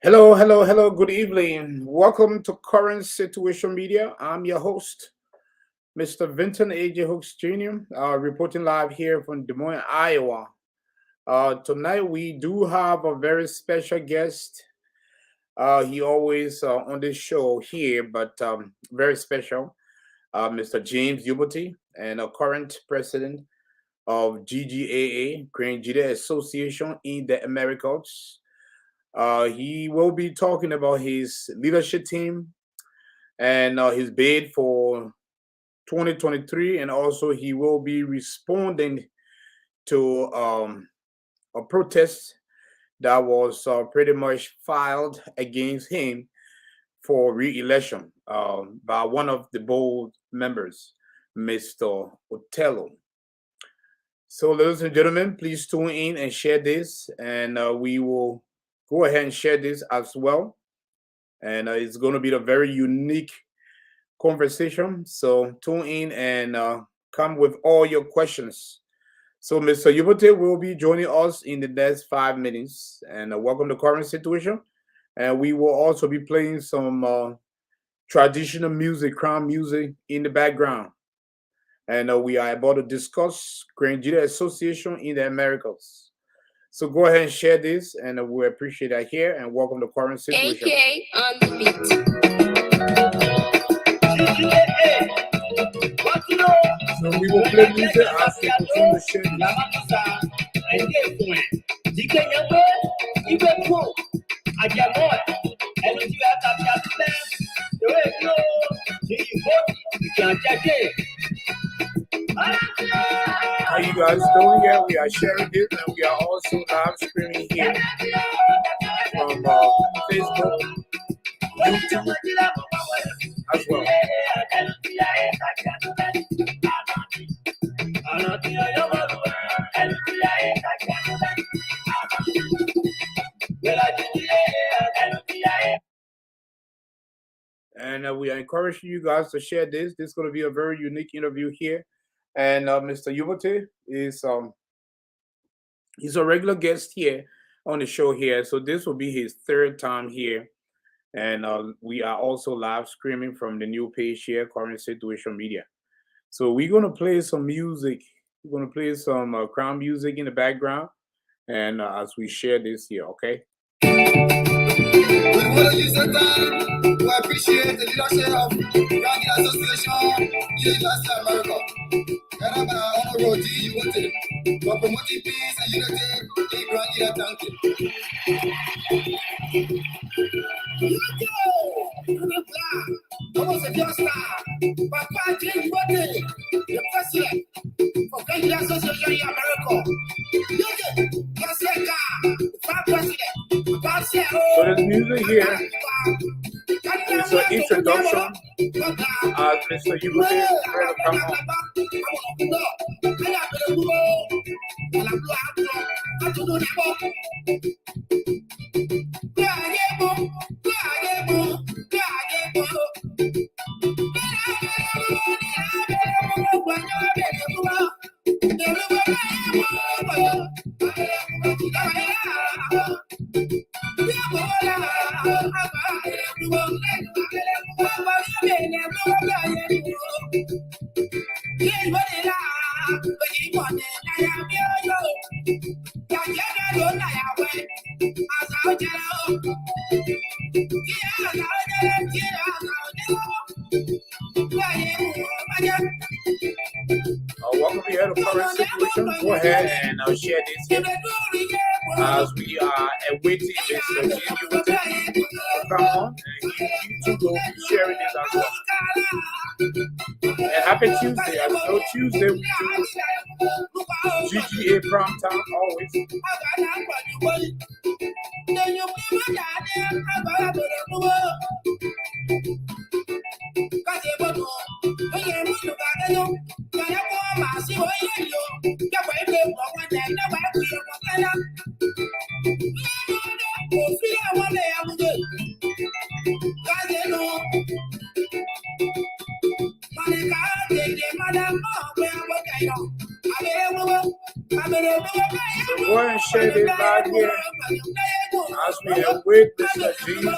Hello, hello, hello. Good evening. Welcome to Current Situation Media. I'm your host, Mr. Vincent A.J. Hooks Jr., reporting live here from Des Moines, Iowa. Tonight, we do have a very special guest. He always on this show here, but very special, Mr. James Youboty, and a current president of GGAA, Gedeh Association in the Americas. He will be talking about his leadership team and his bid for 2023, and also he will be responding to a protest that was pretty much filed against him for re-election by one of the board members, Mr. Othello. So, ladies and gentlemen, please tune in and share this, and we will go ahead and share this as well. And it's going to be a very unique conversation. So tune in and come with all your questions. So Mr. Youboty will be joining us in the next 5 minutes. And welcome to Current Situation. And we will also be playing some traditional music, crown music in the background. And we are about to discuss Gedeh Association in the Americas. So go ahead and share this, and we appreciate that here. And welcome to Current Situation. AK on the beat. So we will play music as we continue to share How you guys doing here? We are sharing this, and we are also live streaming here from Facebook, YouTube as well. And we are encouraging you guys to share this. This is going to be a very unique interview here. And Mr. Youboty is he's a regular guest here on the show here. So this will be his third time here. And we are also live streaming from the new page here, Current Situation Media. So we're going to play some music. We're going to play some crown music in the background. And as we share this here, okay? We want to use the time to appreciate the leadership of Gedeh Association in United America. And Honorable Youboty for promoting peace and unity in Gedeh County. Almost a just Papa Youboty, the president of Gedeh Association in America. So this music here is an introduction as Mr. Youboty is ready to come on. Welcome here to Current Situation. Go ahead and share this here as we are awaiting Mr. James Youboty to come on, and you too will be sharing this as well. And happy Tuesday. I know Tuesday we do GGA prime time always. So go ahead and share this live here as we await Mr. James.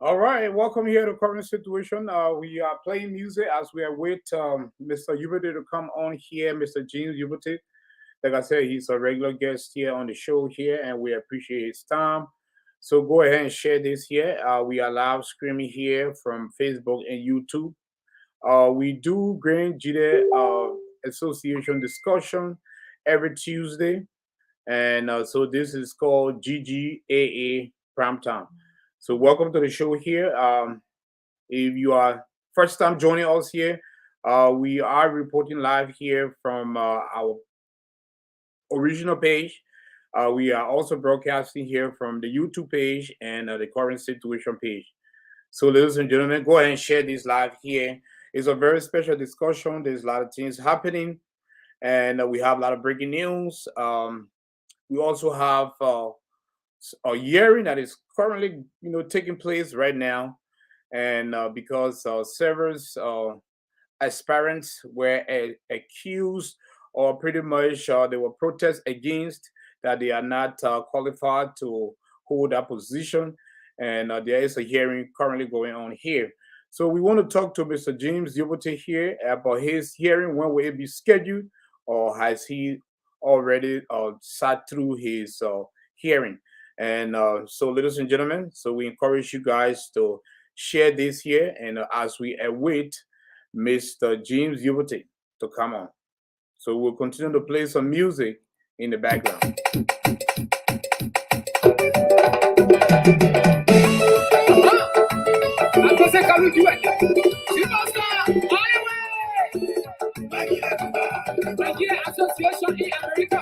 All right, welcome here to Current Situation. We are playing music as we await Mr. Youboty to come on here, Mr. James Youboty. Like I said, he's a regular guest here on the show here, and we appreciate his time. So go ahead and share this here. We are live streaming here from Facebook and YouTube. We do Gedeh Association discussion every Tuesday, and so this is called GGAA Primetime. So welcome to the show here. If you are first time joining us here, we are reporting live here from our original page. We are also broadcasting here from the YouTube page and the Current Situation page. So, ladies and gentlemen, go ahead and share this live here. It's a very special discussion. There's a lot of things happening, and we have a lot of breaking news. We also have a hearing that is currently, taking place right now, and because several aspirants were accused, or pretty much they were protest against that they are not qualified to hold that position, and there is a hearing currently going on here. So we want to talk to Mr. James Youboty here about his hearing. When will it be scheduled, or has he already sat through his hearing? And so, ladies and gentlemen, so we encourage you guys to share this here, and as we await Mr. James Youboty to come on. So we'll continue to play some music in the background. Gedeh Association in America.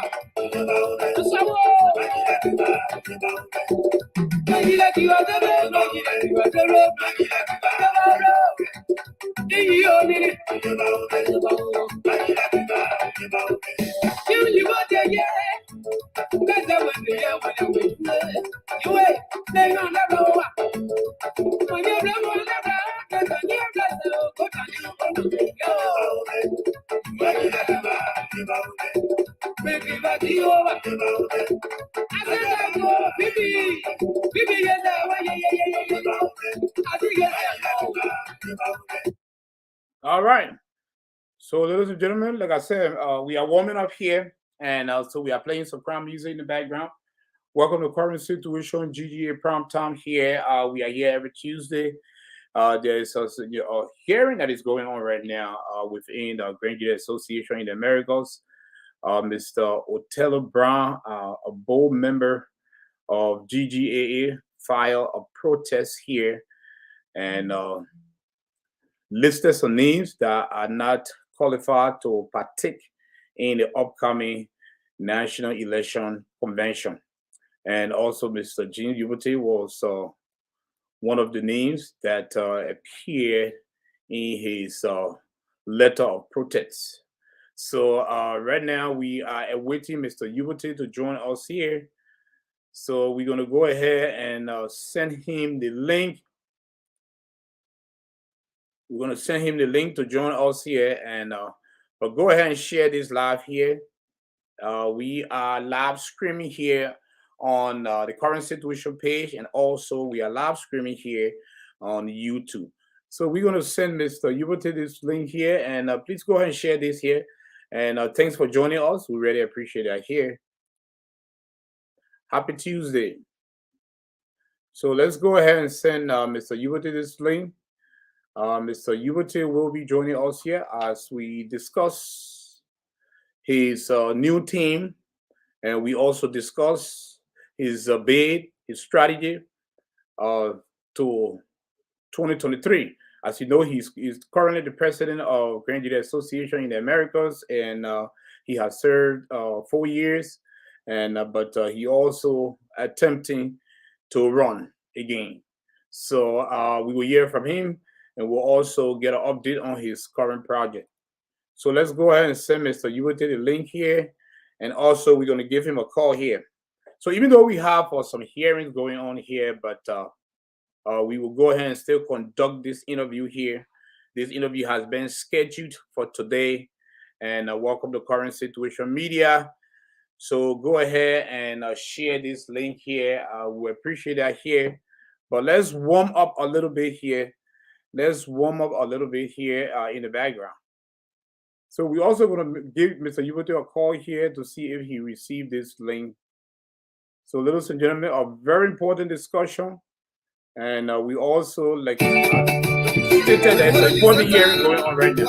All right. So, ladies and gentlemen, like I said, we are warming up here, and so we are playing some crowd music in the background. Welcome to Current Situation GGA Prime Time here. We are here every Tuesday. There is a hearing that is going on right now within the Gedeh Association in the Americas. Mr. Othello Brown, a board member of GGAA, filed a protest here and listed some names that are not qualified to partake in the upcoming National Election Convention. And also, Mr. James Youboty was one of the names that appeared in his letter of protest. So right now we are awaiting Mr. Youboty to join us here. So we're going to go ahead and send him the link. We're going to send him the link to join us here. And but go ahead and share this live here. We are live streaming here on the Current Situation page, and also we are live streaming here on YouTube. So we're going to send Mr. Youboty this link here, and please go ahead and share this here. And thanks for joining us. We really appreciate that here. Happy Tuesday. So let's go ahead and send Mr. Youboty this link. Mr. Youboty will be joining us here as we discuss his new team, and we also discuss his bid, his strategy to 2023. As you know, he's currently the president of Gedeh Association in the Americas, and he has served 4 years, and but he also attempting to run again. So we will hear from him, and we'll also get an update on his current project. So let's go ahead and send Mr. Youboty the link here, and also we're going to give him a call here. So even though we have some hearings going on here, but we will go ahead and still conduct this interview here. This interview has been scheduled for today, and welcome to Current Situation Media. So go ahead and share this link here. We appreciate that here. But let's warm up a little bit here. Let's warm up a little bit here in the background. So we're also going to give Mr. Youboty a call here to see if he received this link. So ladies and gentlemen, a very important discussion. And we also, like stated, there's an important hearing going on right now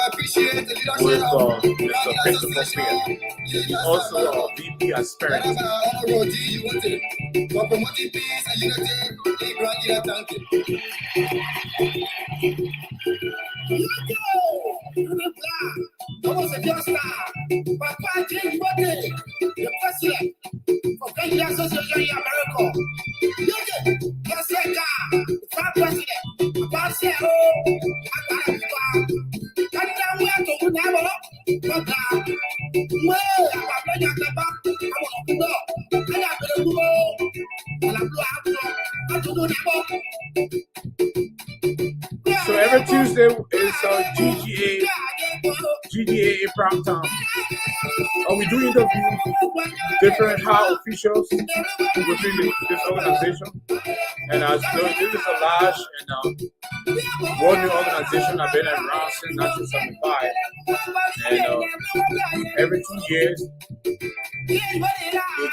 with Mr. Christopher. He's also a VP aspirant. Vamos a Dios, Papa Youboty, the president for Gedeh Association in America. Yes, the president, Papa said, oh, I got a can't wait to never, but well, I'm going to back. I want to go. I got to go. And I'm going to go. So every Tuesday is GGAA prime time. We do interview different high officials within this organization. And as you know, this is a large and well-known organization that has been around since 1975. And every 2 years, they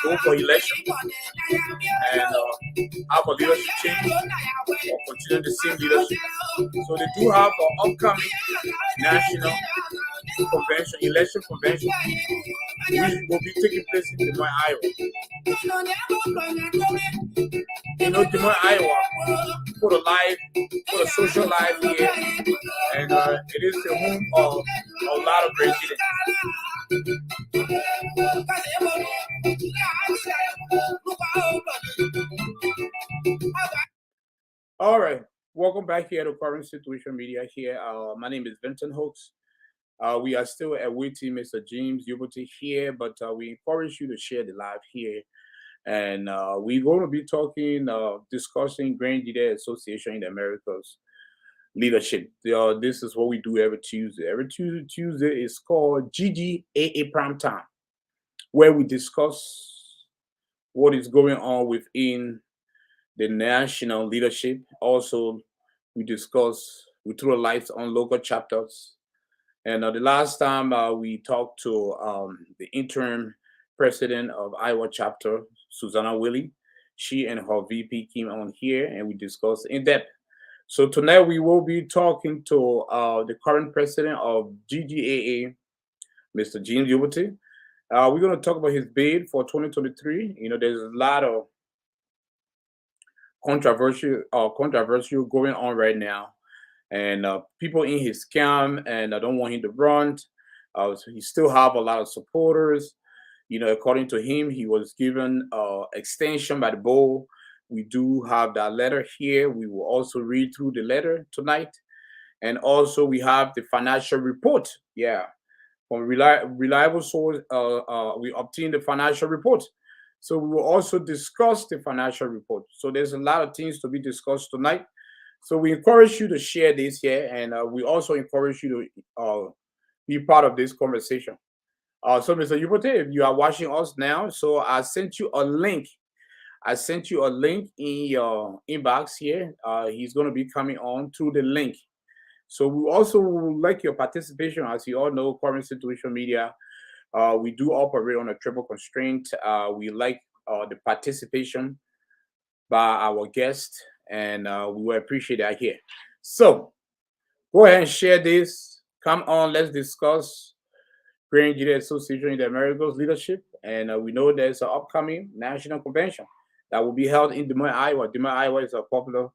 go for election and have a leadership change or continue the same leadership. So they do have an upcoming national convention, election convention, which will be taking place in Des Moines, Iowa. You know, Des Moines, Iowa, put a social life here, and it is the home of a lot of residents. All right, welcome back here to Current Situation Media here. My name is Vincent Hooks. We are still awaiting Mr. James Youboty here, but we encourage you to share the live here. And we're going to be talking, discussing Gedeh Association in the Americas leadership. This is what we do every Tuesday. Every Tuesday is called GGAA Prime Time, where we discuss what is going on within the national leadership. Also, we throw lights on local chapters. And the last time we talked to the interim president of Iowa chapter, Susanna Willie, she and her VP came on here and we discussed in depth. So tonight we will be talking to the current president of GGAA, Mr. James Youboty. We're going to talk about his bid for 2023. You know, there's a lot of controversial going on right now. And people in his camp, and I don't want him to run. So he still have a lot of supporters. You know, according to him, he was given extension by the board. We do have that letter here. We will also read through the letter tonight. And also we have the financial report. Yeah, from reliable source, we obtained the financial report. So we will also discuss the financial report. So there's a lot of things to be discussed tonight. So we encourage you to share this here, and we also encourage you to be part of this conversation. So Mr. Youboty, if you are watching us now, so I sent you a link. I sent you a link in your inbox here. He's going to be coming on through the link. So we also would like your participation. As you all know, Current Situation Media, we do operate on a triple constraint. We like the participation by our guests, and we will appreciate that here. So go ahead and share this. Come on, let's discuss Gedeh Association in the Americas leadership. And we know there's an upcoming national convention that will be held in Des Moines, Iowa. Des Moines, Iowa is a popular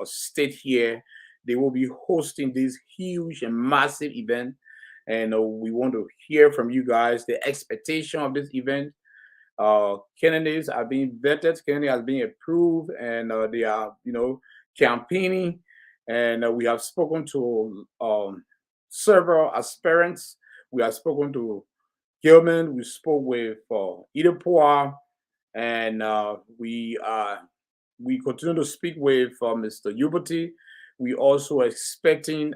state here. They will be hosting this huge and massive event, and we want to hear from you guys the expectation of this event. Candidates are being vetted, candidates are being approved, and they are, campaigning. And we have spoken to several aspirants. We have spoken to Gilman. We spoke with Idapua, and we continue to speak with Mr. Youboty. We also expecting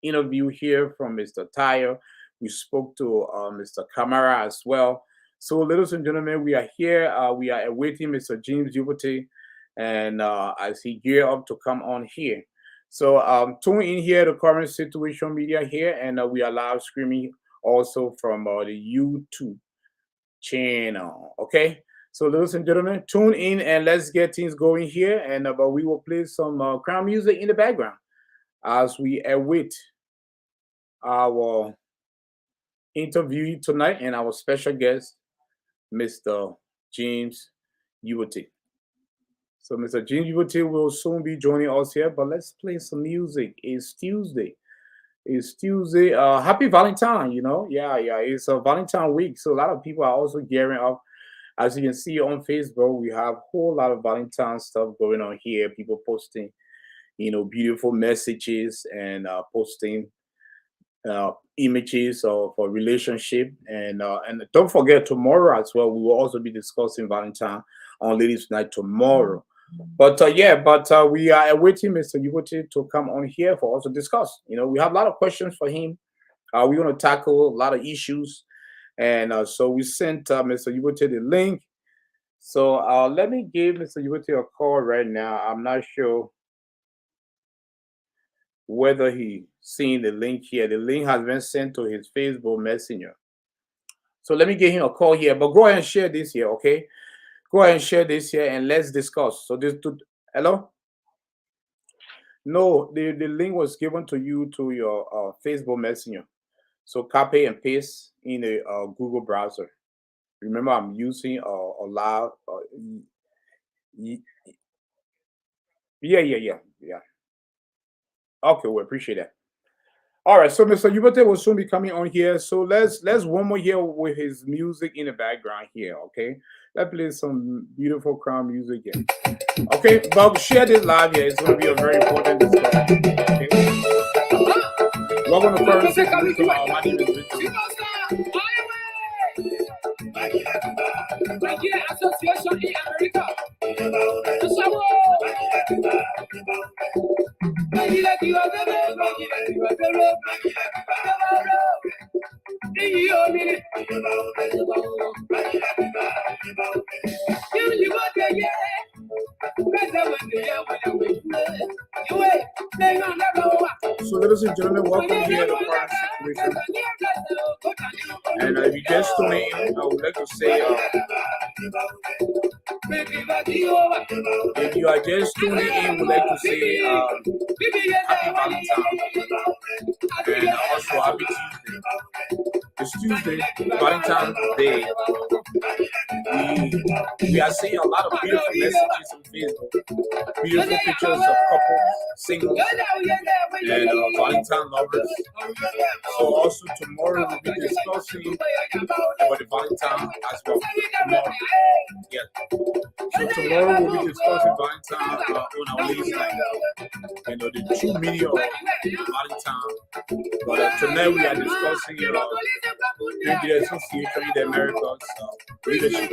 interview here from Mr. Tyre. We spoke to Mr. Kamara as well. So, ladies and gentlemen, we are here. We are awaiting Mr. James Youboty, and as he gear up to come on here. So, tune in here to Current Situation Media here, and we are live streaming also from the YouTube channel. Okay. So, ladies and gentlemen, tune in and let's get things going here. And but we will play some crowd music in the background as we await our interviewee tonight and our special guest, Mr. James Youboty. So, Mr. James Youboty will soon be joining us here. But let's play some music. It's Tuesday. It's Tuesday. Happy Valentine. Yeah. It's a Valentine week, so a lot of people are also gearing up. As you can see on Facebook, we have a whole lot of Valentine stuff going on here. People posting, beautiful messages and posting images of a relationship. And don't forget, tomorrow as well, we will also be discussing Valentine on Ladies Night tomorrow. But we are awaiting Mr. Youboty to come on here for us to discuss. We have a lot of questions for him. We want to tackle a lot of issues. And so we sent Mr. Youboty the link. So let me give Mr. Youboty a call right now. I'm not sure whether he's seeing the link here. The link has been sent to his Facebook Messenger. So let me give him a call here. But go ahead and share this here, okay? Go ahead and share this here and let's discuss. So hello? No, the link was given to you to your Facebook Messenger. So copy and paste in the Google browser. Remember, I'm using a live. Yeah. Okay, we appreciate that. All right, so Mr. Youboty will soon be coming on here. So let's one more here with his music in the background here. Okay, let's play some beautiful crowd music here. Okay, but share this live here. It's going to be a very important discussion. Okay. Welcome to Current Situation. My name is Victor. Gedeh Association in America. So, ladies and gentlemen, welcome here to Current Situation. And if you just tune in, I would like to say, if you are just tuning in, would like to say happy Valentine and also happy Tuesday. It's Tuesday, Valentine's Day. We are seeing a lot of beautiful messages on Facebook, beautiful pictures of couples, singles, and Valentine lovers. So also tomorrow we'll be discussing about the Valentine as well. Tomorrow, yeah. So tomorrow we'll be discussing Valentine on our ladies' night. The true meaning of Valentine. But tonight we are discussing Gedeh Association in the Americas leadership.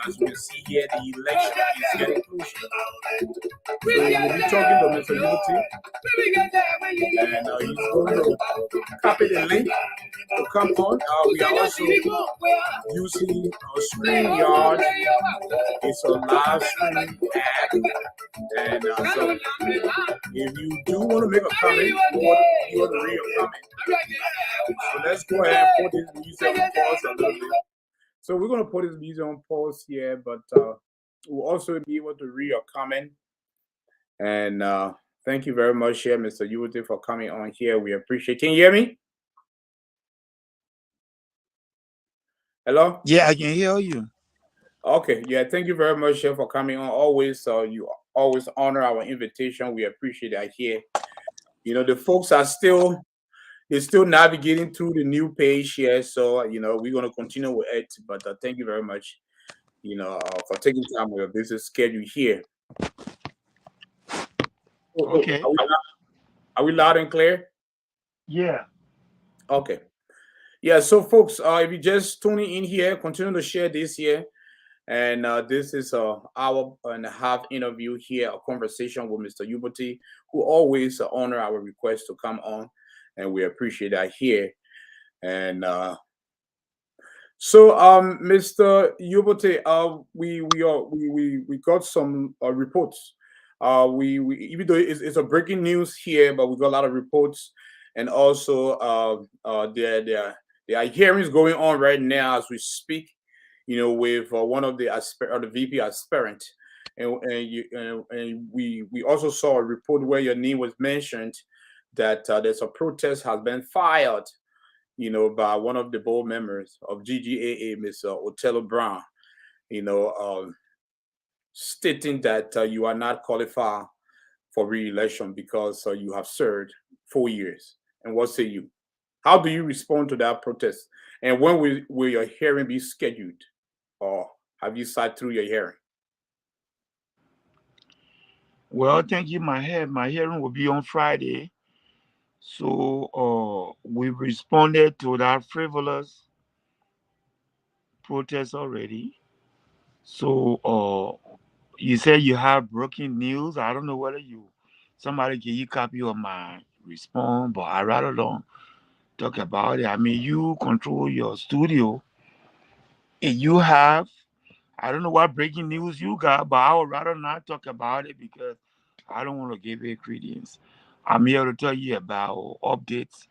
As we see here, the election is getting closer. So we'll be talking to Mr. Youboty, and he's going to copy the link to come on. We are also using StreamYard. It's a live stream app, and so if you do want to make a comment, you want to read a comment. So let's go ahead and put this music on pause a little bit. So we're going to put this music on pause here, but we'll also be able to read your comment. And thank you very much here, Mr. Youboty, for coming on here. We appreciate it. Can you hear me? Hello? Yeah, I can hear you. Okay. Yeah, thank you very much here for coming on. Always, you always honor our invitation. We appreciate that here. The folks are still navigating through the new page here, so we're gonna continue with it. But thank you very much, for taking time with your busy schedule here. Okay. Are we loud and clear? Yeah. Okay. Yeah. So, folks, if you just tuning in here, continue to share this here. And this is a hour and a half interview here, a conversation with Mr. Youboty, who always honor our request to come on, and we appreciate that here. And so, Mr. Youboty, we got some reports. We even though it's a breaking news here, but we got a lot of reports, and also there are hearings going on right now as we speak. With one of the VP aspirant, and we also saw a report where your name was mentioned that there's a protest has been filed, by one of the board members of GGAA, Mr. Othello Brown, you know, um, stating that you are not qualified for re-election because you have served 4 years. And what say you? How do you respond to that protest? And when will your hearing be scheduled? Or have you sat through your hearing? Well, thank you. My hearing will be on Friday. So we responded to that frivolous protest already. So you said you have breaking news. I don't know whether somebody give you copy of my response, but I rather don't talk about it. I mean, you control your studio. And you have, I don't know what breaking news you got, but I would rather not talk about it because I don't want to give it credence. I'm here to tell you about updates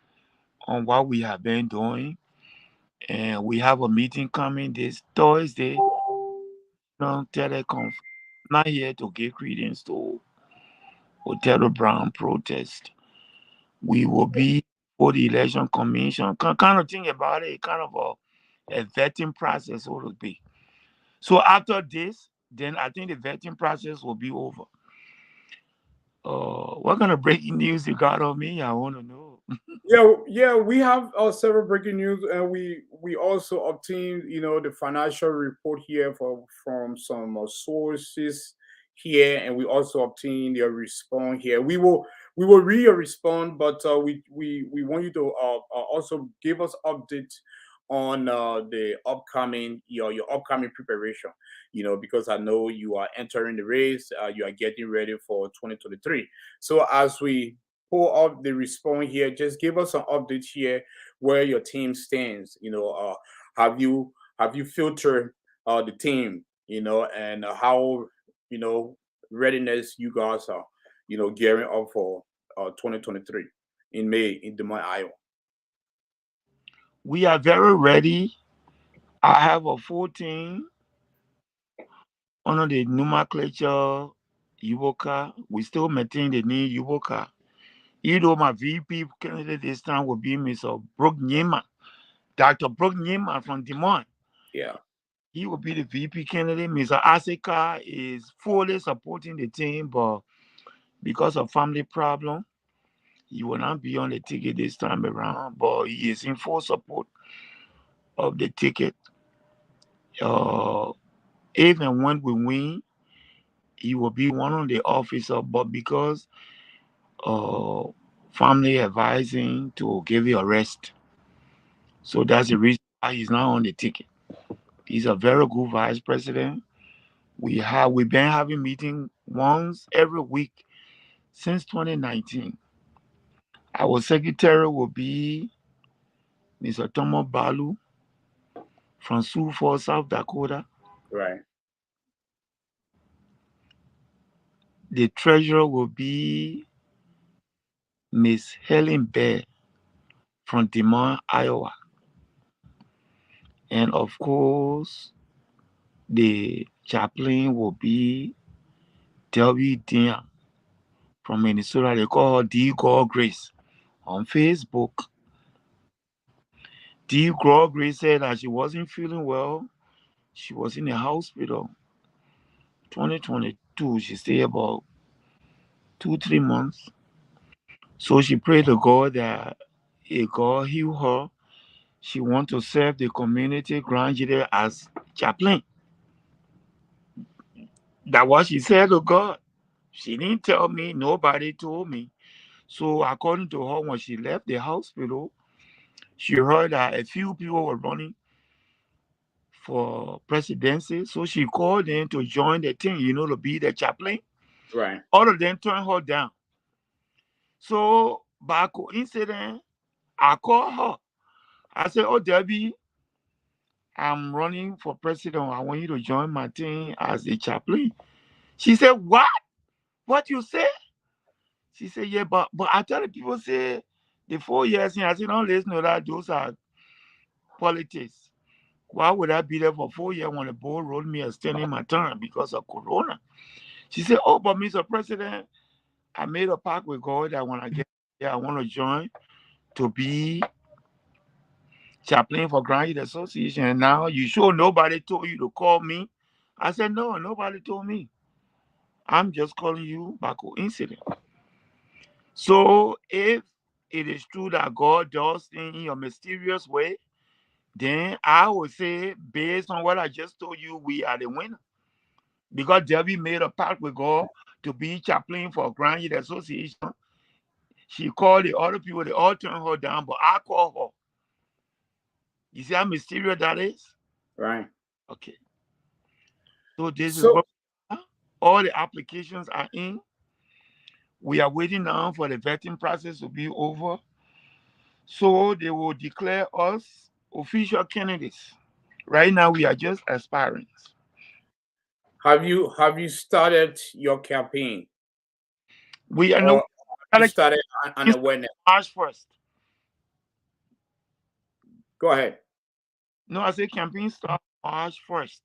on what we have been doing. And we have a meeting coming this Thursday on teleconference. Not here to give credence to Othello Brown protest. We will be for the election commission. Kind of think about it, kind of a vetting process, so to speak. So after this, then I think the vetting process will be over. What kind of breaking news you got on me? I want to know. Yeah, we have several breaking news, and we also obtained, the financial report here from some sources here, and we also obtained your response here. We will read your response, but we want you to also give us updates on the upcoming your upcoming preparation. Because I know you are entering the race, you are getting ready for 2023. So as we pull up the response here, just give us an update here where your team stands. Have you filtered the team, and how readiness you guys are, gearing up for 2023 in May in Des Moines, Iowa. We are very ready. I have a full team under the nomenclature Yuboka. We still maintain the name Yuboka. Even though my VP candidate this time will be Mr. Brooke Nyima, Dr. Brooke Nyima from Des Moines. Yeah. He will be the VP candidate. Mr. Asika is fully supporting the team, but because of family problem, he will not be on the ticket this time around. But he is in full support of the ticket. Uh, Even when we win, he will be one of the officer. But because uh, family advising to give you a rest, so that's the reason why he's not on the ticket. He's a very good vice president. We've been having meeting once every week since 2019. Our secretary will be Mr. Thomas Balu from Sioux Falls, South Dakota. Right. The treasurer will be Miss Helen Bear from Des Moines, Iowa. And of course, the chaplain will be Delby Dean from Minnesota. They call her D. God Grace on Facebook. D. God Grace said that she wasn't feeling well. She was in the hospital 2020. two. She stayed about 2, 3 months. So she prayed to God that if God heal her, she want to serve the community gradually as chaplain. That what she said to God. She didn't tell me, nobody told me. So according to her, when she left the hospital, she heard that a few people were running for presidency. So she called in to join the team, to be the chaplain. Right. All of them turned her down. So by coincidence, I called her. I said, "Oh, Debbie, I'm running for president. I want you to join my team as a chaplain." She said, "What? What you say?" She said, "Yeah, but I tell the people say the 4 years here." I said, "Don't listen to that. Those are politics. Why would I be there for 4 years when the board rolled me extending my term because of Corona?" She said, "Oh, but Mr. President, I made a pact with God that when I get there, I want to join to be chaplain for Gedeh Association. And now you sure nobody told you to call me?" I said, "No, nobody told me. I'm just calling you by coincidence." So if it is true that God does things in a mysterious way, then I would say, based on what I just told you, we are the winner. Because Debbie made a pact with God to be chaplain for Gedeh Association. She called the other people, they all turned her down, but I called her. You see how mysterious that is? Right. Okay. So this is So what all the applications are in. We are waiting now for the vetting process to be over. So they will declare us official candidates. Right now we are just aspirants. have you started your campaign, We are no or you started on awareness? March 1st. Go ahead. No, I say campaign start March 1st.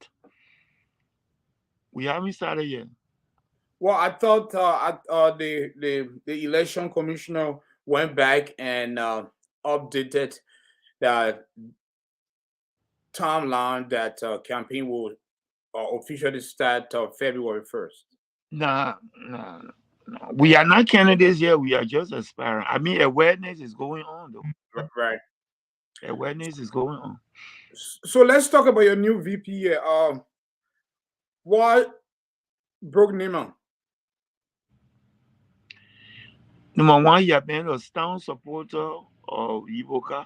We haven't started yet. Well, I thought the election commissioner went back and updated the timeline that campaign will officially start February 1st. Nah, nah, no. We are not candidates yet. We are just aspiring. I mean, awareness is going on though. Right. Awareness is going on. So let's talk about your new VP here. What broke Nima? Number one, he has been a strong supporter of Iboka.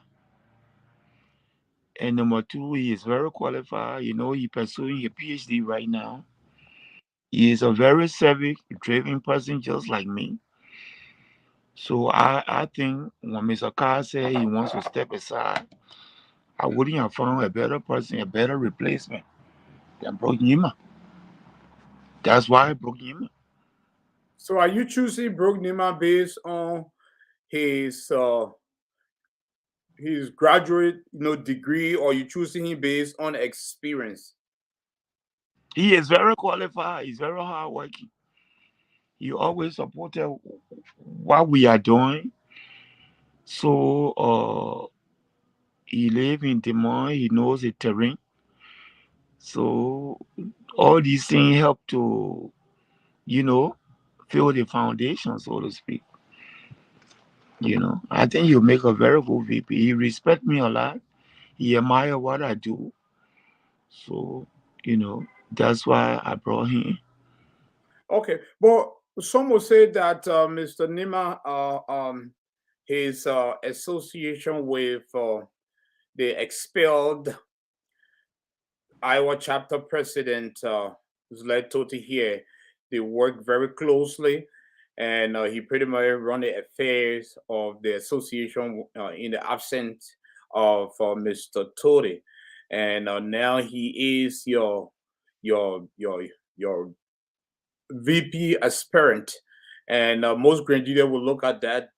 And number two, he is very qualified. He's pursuing a PhD right now. He is a very civic, driven person just like me. So I think when Mr. Carr said he wants to step aside, I wouldn't have found a better person, a better replacement than Brook Nima. That's why I broke Nima. So are you choosing Brook Nima based on his graduate degree, or you choosing him based on experience? He is very qualified. He's very hardworking. He always supported what we are doing. So he lives in Des Moines. He knows the terrain. So all these things help to, you know, fill the foundation, so to speak. I think he'll make a very good VP. He respects me a lot. He admires what I do. So, that's why I brought him. Okay, but some will say that Mr. Nima, his association with the expelled Iowa chapter president, led Toti here, they work very closely, and he pretty much run the affairs of the association in the absence of Mr. Toti, and now he is your VP aspirant, and most Grenadier will look at that.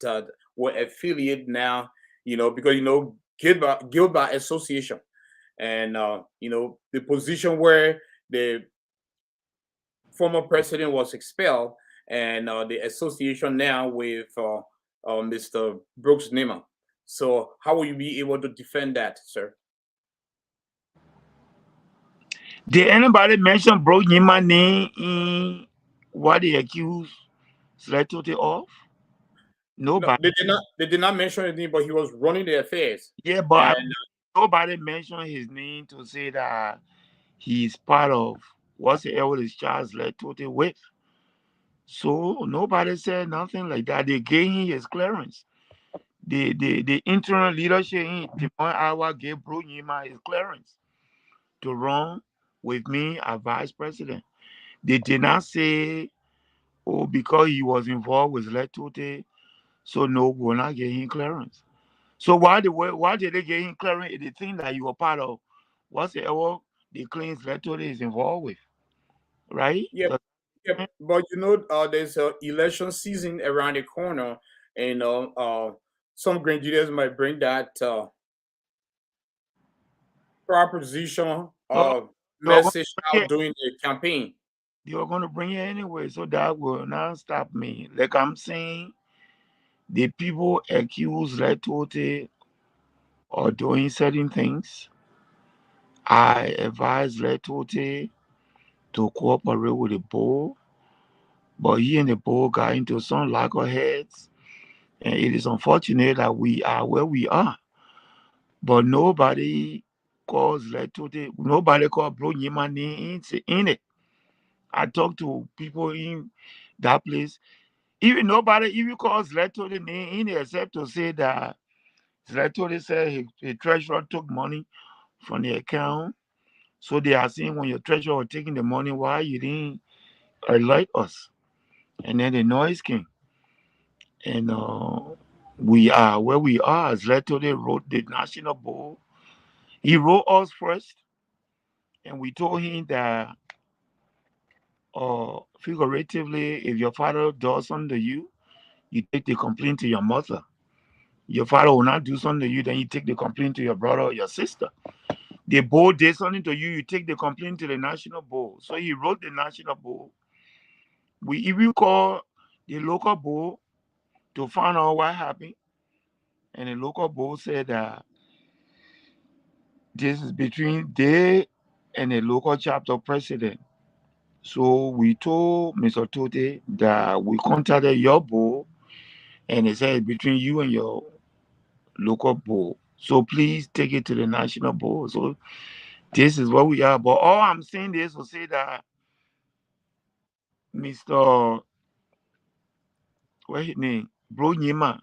We're affiliate now, because Guild by association, and the position where the former president was expelled, and the association now with Mr. Brooks Nima. So how will you be able to defend that, sir? Did anybody mention Bro Nima name in what they accuse Sletote of? No, Nobody. they did not. They did not mention anything, but he was running the affairs. Yeah, but And nobody mentioned his name to say that he's part of what's the hell is Charles Sletote with. So nobody said nothing like that. They gave him his clearance. The internal leadership in the Iowa gave Bro Yima his clearance to run with me as vice president. They did not say, oh, because he was involved with Letote, so no, we're not getting him clearance. So why did they get him clearance if the thing that you were part of what's the hell the claims Letote is involved with, right? yeah, yeah, but there's a election season around the corner, and some grenadiers might bring that proposition Oh, you're going to message bring out it. during the campaign. You're going to bring it anyway, so that will not stop me. Like I'm saying, the people accuse Letote of doing certain things. I advise Letote to cooperate with the board, but he and the board got into some loggerheads, and it is unfortunate that we are where we are. But nobody calls Letote, nobody called Bro Yima name in it. I talked to people in that place. Even nobody even calls Letote name in it except to say that Letote said the treasurer took money from the account. So they are saying when your treasurer was taking the money, why you didn't alert us? And then the noise came. And we are where we are. As Letote wrote the national board. He wrote us first, and we told him that figuratively, if your father does something to you, you take the complaint to your mother. Your father will not do something to you, then you take the complaint to your brother or your sister. The board did something to you, you take the complaint to the national board. So he wrote the national board. We even called the local board to find out what happened. And the local board said that this is between they and the local chapter president. So we told Mr. Tote that we contacted your board and they said between you and your local board. So please take it to the national board. So this is what we are. But all I'm saying is to say that Mr. What's his name? Bro Nyima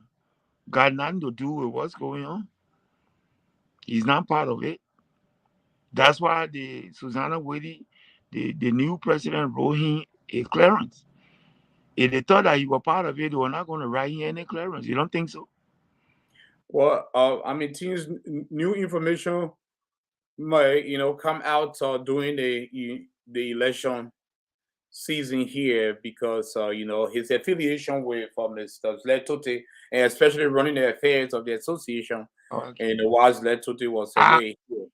got nothing to do with what's going on. He's not part of it. That's why the Susanna Wady, the new president, wrote him a clearance. If they thought that he was part of it, they were not going to write him any clearance. You don't think so? Well, things, new information might come out during the election season here because his affiliation with Mr. Letote, and especially running the affairs of the association, Okay. and whilst Letote was Ah, away here.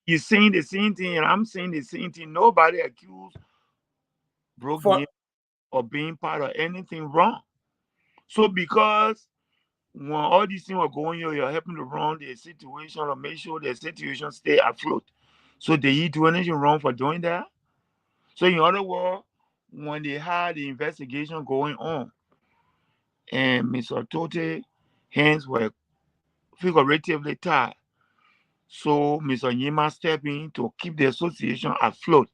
you're saying the same thing, and I'm saying the same thing. Nobody accused Brook For of being part of anything wrong. So because when all these things were going on, you're helping to run the situation or make sure the situation stay afloat. So did he do anything wrong for doing that? So in other words, when they had the investigation going on and Mr. Tote hands were figuratively tied, so Mr. Yima stepped in to keep the association afloat.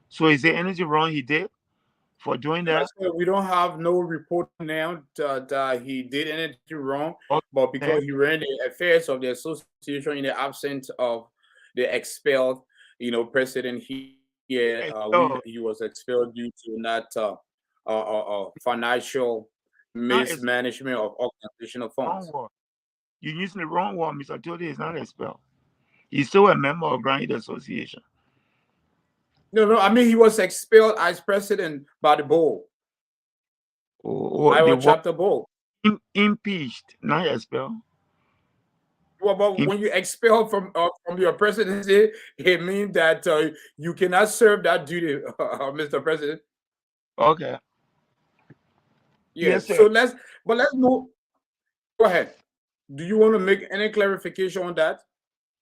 So is there anything wrong he did for doing that? we don't have no report now that he did anything wrong, but Okay. because he ran the affairs of the association in the absence of the expelled, president here, So he was expelled due to not financial not as mismanagement of organizational wrong funds. word. You're using the wrong word. Mr. Tote is not expelled. He's still a member of Grand Association. No, I mean he was expelled as president by the board, Or the Iowa word chapter board. impeached, not expelled. Well, but Im- when you expel from your presidency, it means that you cannot serve that duty, Mr. President. okay. Yes. Yes, So sir. let's move. Go ahead. Do you want to make any clarification on that?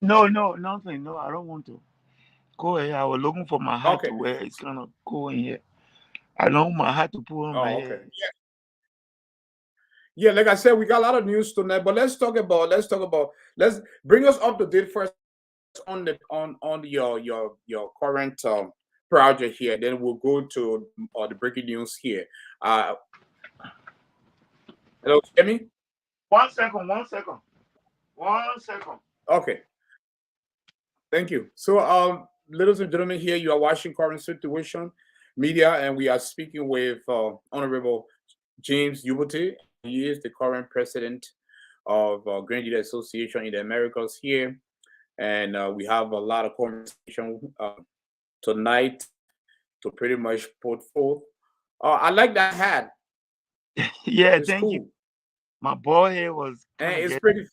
No, nothing. No, I don't want to. Go ahead. I was looking for my hat Okay. to wear. It's kind of cold in here. I know my hat to put on my Oh, okay. head. Yeah, like I said, we got a lot of news tonight, but let's bring us up to date first on your current project here. Then we'll go to the breaking news here. Uh, hello, Jamie. 1 second, 1 second, 1 second. Okay, thank you. So, ladies and gentlemen, here you are watching Current Situation Media, and we are speaking with Honorable James Youboty. He is the current president of Gedeh Association in the Americas here, and we have a lot of conversation tonight to pretty much put forth. I like that hat. Yeah, It's thank you. cool, My bald head was and kind of it's getting. pretty.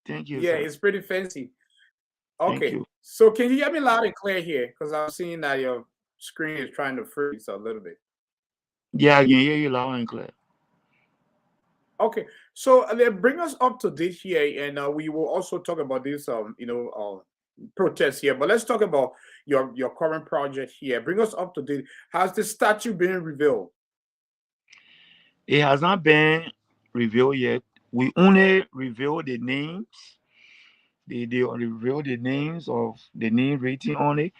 Thank you, Yeah, sir. it's pretty fancy. Thank Okay, you. so can you hear me loud and clear here? Because I'm seeing that your screen is trying to freeze a little bit. Yeah, I can hear you loud and clear. Okay, so then bring us up to date here, and we will also talk about this, protests here. But let's talk about your current project here. Bring us up to date. Has the statue been revealed? It has not been revealed yet. We only reveal the names. They only reveal the names of the name rating on it.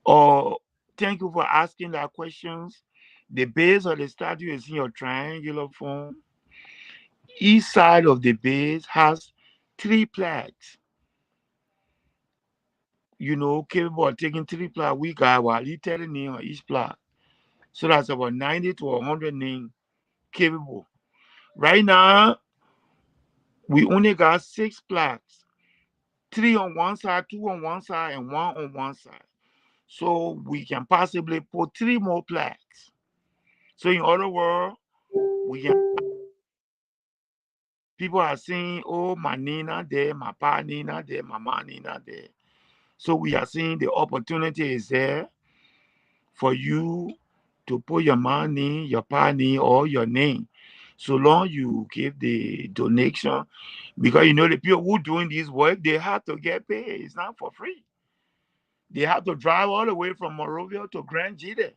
Or thank you for asking that questions. The base of the statue is in your triangular form. Each side of the base has 3 plaques. Capable of taking 3 plaques. We got what literally name on each plaque. So that's about 90 to 100 names capable. Right now, we only got 6 plaques. 3 on one side, 2 on one side, and 1 on one side. So we can possibly put 3 more plaques. So in other words, we can people are saying, oh, my Nina there, my pa Nina there, my ma Nina there. So we are seeing the opportunity is there for you to put your money, your pa name, or your name. So long you give the donation, because the people who doing this work, they have to get paid. It's not for free. They have to drive all the way from Morovia to Grand Gedeh.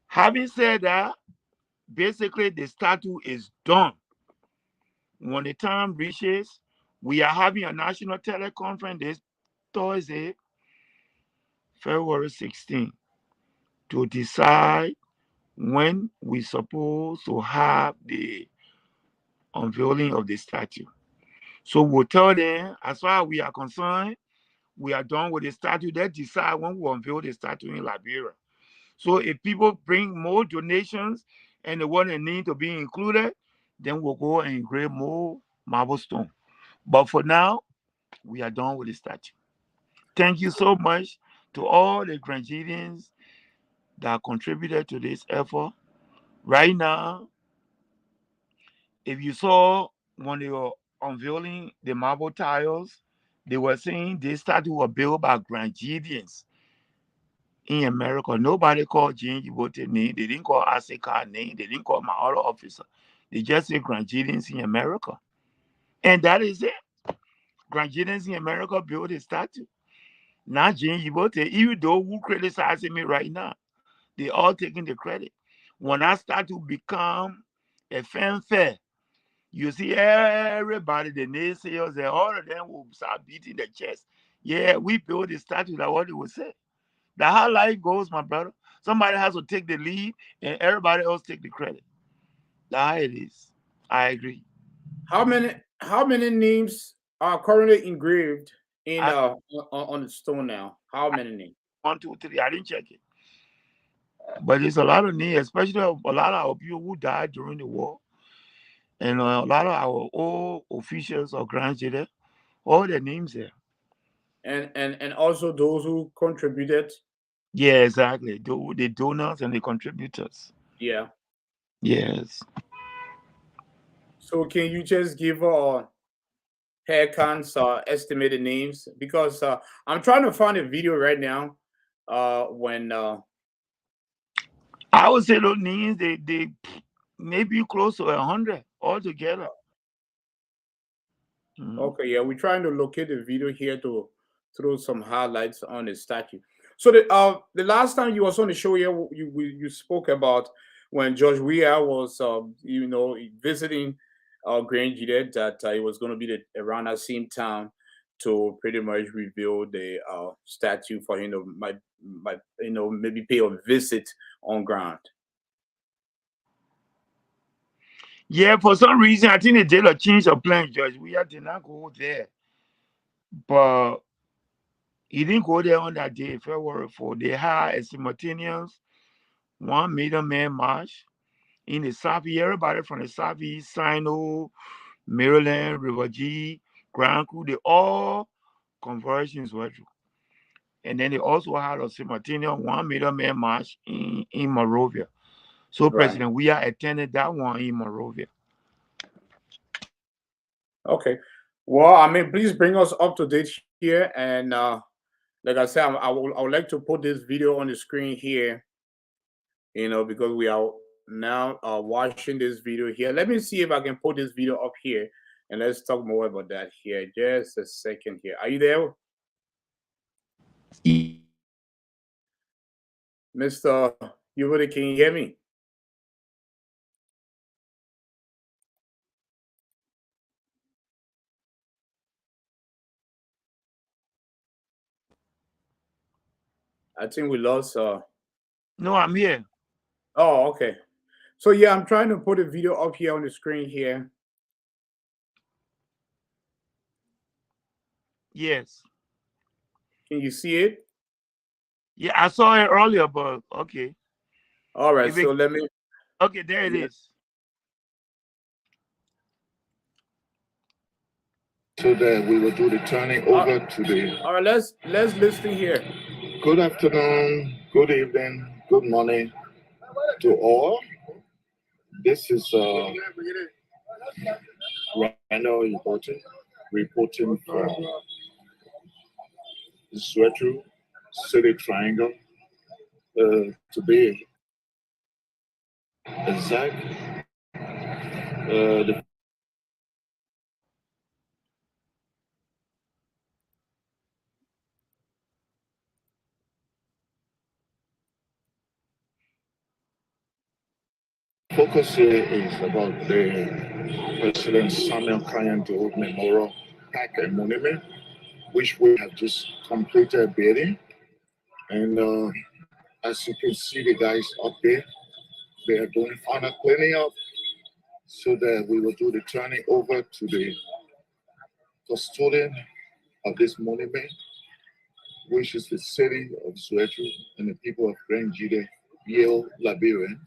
Having said that, basically the statue is done. When the time reaches, we are having a national teleconference this Thursday, February 16th, to decide when we supposed to have the unveiling of the statue. So we'll tell them, as far as we are concerned, we are done with the statue. They decide when we unveil the statue in Liberia. So if people bring more donations and they want a name to be included, then we'll go and engrave more marble stone. But for now, we are done with the statue. Thank you so much to all the Grangidians that contributed to this effort. Right now, if you saw when they were unveiling the marble tiles, they were saying this statue was built by Grangidians in America. Nobody called Jane Youboty name. They didn't call Asika name. They didn't call my other officer. They just say Grangidians in America. And that is it. Grangidians in America built a statue. Not Jane Youboty, even though who criticizing me right now, they all taking the credit. When I start to become a fanfare, you see everybody, the naysayers, and all of them will start beating the chest. Yeah, we built a statue, that what they would say. That's how life goes, my brother. Somebody has to take the lead and everybody else take the credit. That's how it is. I agree. How many names are currently engraved in I on the stone now? How many names? 1, 2, 3. I didn't check it. But there's a lot of names, especially a lot of our people who died during the war. And a lot of our old officials or grandchildren, all their names there. And also those who contributed. Yeah, exactly. The donors and the contributors. Yeah. Yes. So can you just give hair counts estimated names? Because I'm trying to find a video right now. When I would say those names, they maybe close to 100 altogether. Okay, yeah, we're trying to locate the video here to throw some highlights on the statue. So the last time you was on the show here, you spoke about when George Weah was visiting Grand Gedeh, that it was going to be around that same time to pretty much reveal the statue for him to might maybe pay a visit on ground. Yeah, for some reason, I think they did a change of plan, Judge. We did not go there. But he didn't go there on that day, February 4. They had a simultaneous 1 million man march in the Southeast. Everybody from the Southeast, Sino, Maryland, River G, Grand Crew, they all conversions were through. And then they also had a simultaneous 1 million man march in Monrovia. So Right. President Weah attended that one in Monrovia. Okay. Well, I mean, please bring us up to date here. And like I said, I would like to put this video on the screen here, because we are now watching this video here. Let me see if I can put this video up here, and let's talk more about that here. Just a second here. Are you there? Mr. Youboty, can you hear me? I think we lost. No, I'm here. Oh, okay. So yeah, I'm trying to put a video up here on the screen here. Yes. Can you see it? Yeah, I saw it earlier, but okay. All right. So let me. Okay, there it is. So that we will do the turning over to the. All right, let's listen here. Good afternoon, good evening, good morning to all. This is Rhino reporting from Swetu City Triangle. To be exact, the focus here is about the President Samuel Kanyan Joe Memorial Park and Monument, which we have just completed bidding. And as you can see, the guys up there, they are doing final cleaning up so that we will do the turning over to the custodian of this monument, which is the city of Soweto and the people of Grand Gedeh, Yale, Liberia,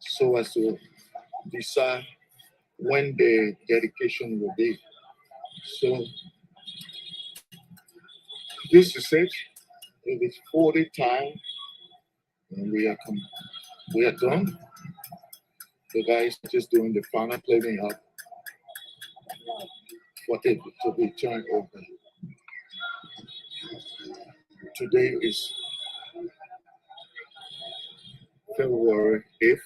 so as to decide when the dedication will be. So this is it. It is 40 time, and we are done. The guys are just doing the final cleaning up for it to be turned over. Today is February 8th.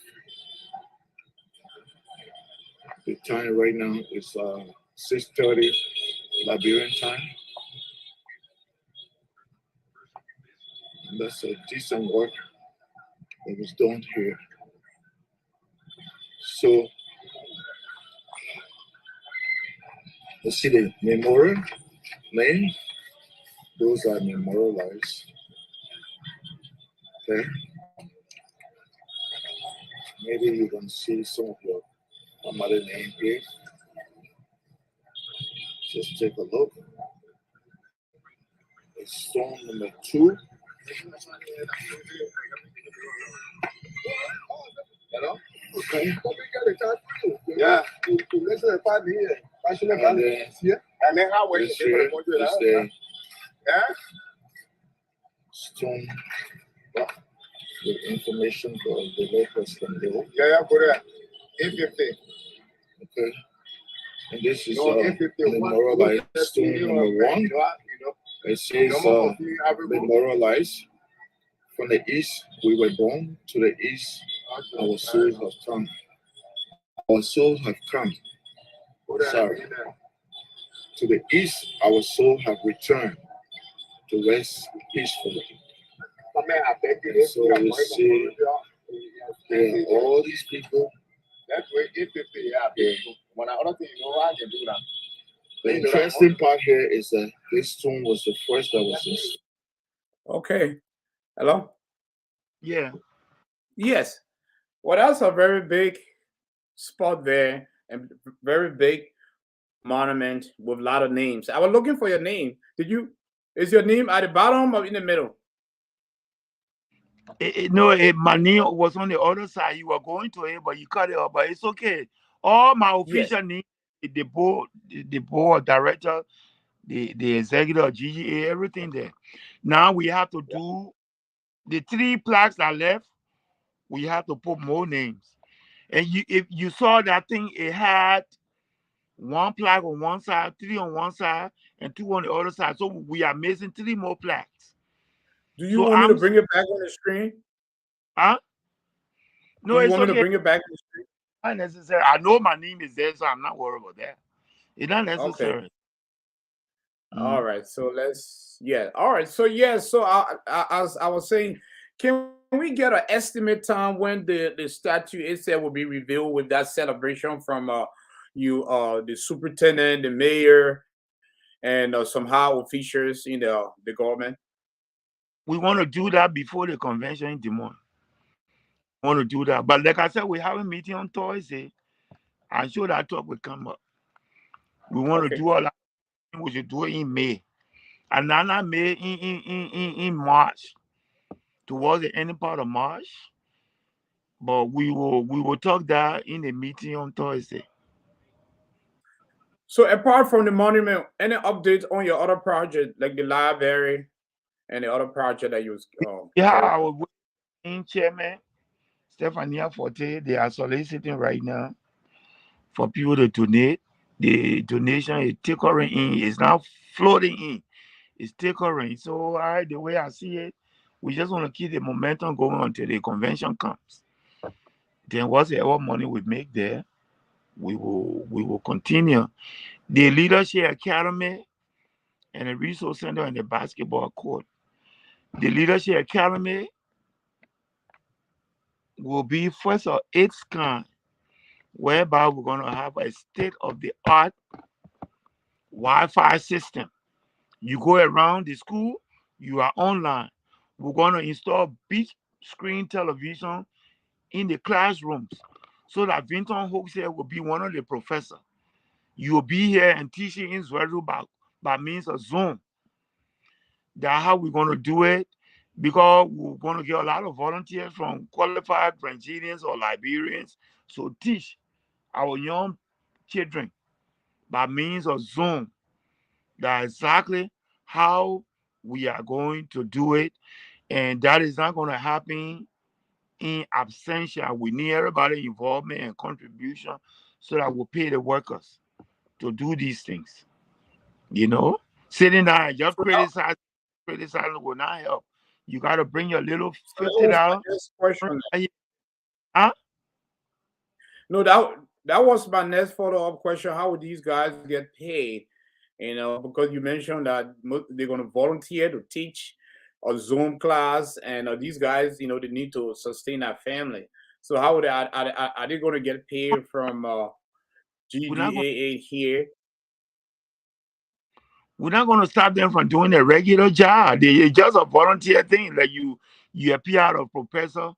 The time right now is 6:30 Liberian time. And that's a decent work that was done here. So you see the memorial name, those are memorialized. Okay. Maybe you can see some of your other name here. Just take a look. It's stone number 2. Hello? Okay. Yeah. And then how is the stone with information for the locals can do. Yeah, correct. 850. Okay. And this is memorialized stone number 1. It says memorialized. From the east we were born, to the east our souls have come. Our souls have come. Sorry. To the east our soul have returned to rest peacefully. So you see, there are all these people. That's where it is. When I don't think you know, I can do that. The interesting part here is that this tune was the first that was installed. Okay. Hello? Yeah. Yes. Well, that's a very big spot there and very big monument with a lot of names. I was looking for your name. Is your name at the bottom or in the middle? My name was on the other side. You were going to it, but you cut it off. But it's okay. All my Yes. official name, the board director, the executive of GGA, everything there. Now we have to do the 3 plaques that left. We have to put more names. And if you saw that thing, it had 1 plaque on one side, 3 on one side, and 2 on the other side. So we are missing 3 more plaques. Do you So want me to bring it back on the screen? Huh? Do No, you it's want me to okay. bring it back on the screen? Not necessary. I know my name is there, so I'm not worried about that. It's not Okay. necessary. All right. So all right. So as I was saying, can we get an estimate time when the statue itself will be revealed with that celebration from the superintendent, the mayor, and some high officials in the government? We want to do that before the convention in Des Moines. We want to do that. But like I said, we have a meeting on Thursday. I'm sure that talk will come up. We want to Okay. do all that. We should do it in May. And not May, in March. Towards the ending part of March. But we will talk that in the meeting on Thursday. So apart from the monument, any updates on your other project, like the library and the other project that you was Yeah, carrying our on? chairman, Stefania Forte, they are soliciting right now for people to donate. The donation is tickering in, it's now floating in. It's tickering. So the way I see it, we just want to keep the momentum going until the convention comes. Then whatever money we make there, we will continue. The Leadership Academy and the Resource Center and the basketball court. The Leadership Academy will be first of its kind, whereby we're going to have a state-of-the-art Wi-Fi system. You go around the school, you are online. We're going to install big screen television in the classrooms so that Vinton Hooks here will be one of the professors. You will be here and teaching in Zweru by means of Zoom. That's how we're going to do it, because we're going to get a lot of volunteers from qualified Nigerians or Liberians to teach our young children by means of Zoom. That's exactly how we are going to do it. And that is not going to happen in absentia. We need everybody involvement and contribution so that we'll pay the workers to do these things. Sitting down and just So criticizing will not help. You got to bring your little that was my $50. next question. Huh? No, that was my next follow-up question. How would these guys get paid? Because you mentioned that they're going to volunteer to teach a Zoom class, and these guys, they need to sustain their family. So how would are they going to get paid from GGAA here? We're not going to stop them from doing a regular job. It's just a volunteer thing. Like you appear out of professor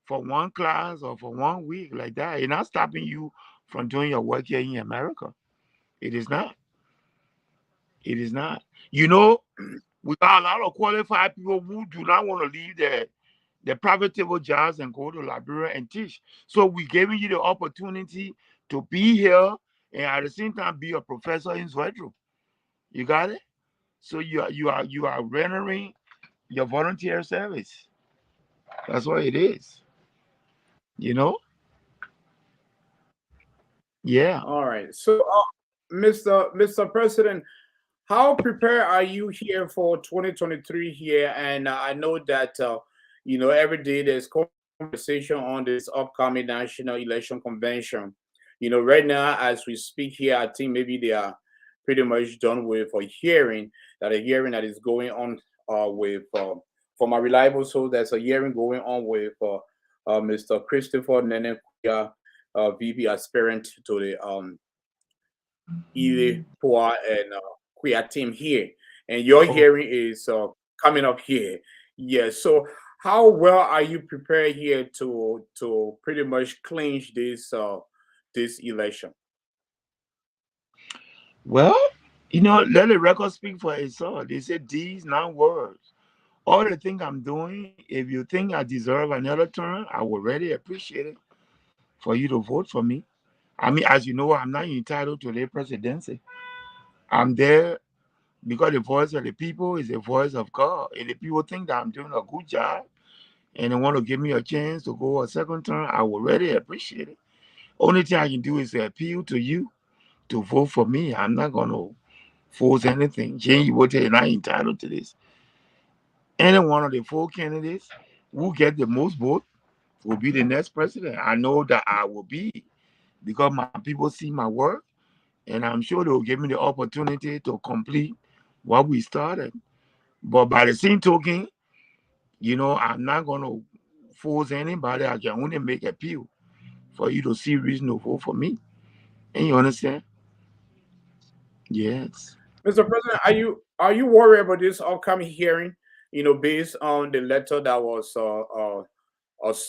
for one class or for 1 week like that. It's not stopping you from doing your work here in America. It is not. It is not. We got a lot of qualified people who do not want to leave their profitable jobs and go to Liberia and teach. So we're giving you the opportunity to be here and at the same time be a professor in Zweru. You got it? So you are rendering your volunteer service. That's what it is. Yeah. All right. So, Mr. President, how prepared are you here for 2023 here? And I know that every day there's conversation on this upcoming national election convention. Right now as we speak here, I think maybe they are pretty much done with a hearing that is going on with for my reliable source, there's a hearing going on with Mr. Christopher Nene Kuya, VP aspirant to the Ile Poa and Kuya team here, and your hearing is coming up here. Yes. So, how well are you prepared here to pretty much clinch this election? Well, let the record speak for itself. They said these 9 words. All the thing I'm doing, if you think I deserve another term, I would really appreciate it for you to vote for me. I mean, as you know, I'm not entitled to the presidency. I'm there because the voice of the people is the voice of God. If the people think that I'm doing a good job and they want to give me a chance to go a second term, I would really appreciate it. Only thing I can do is to appeal to you to vote for me. I'm not going to force anything. Jane Youboty is not entitled to this. Any one of the 4 candidates who get the most vote will be the next president. I know that I will be because my people see my work, and I'm sure they'll give me the opportunity to complete what we started. But by the same token, I'm not going to force anybody. I can only make appeal for you to see reason to vote for me. And you understand? Yes. Mr. President, are you worried about this upcoming hearing? Based on the letter that was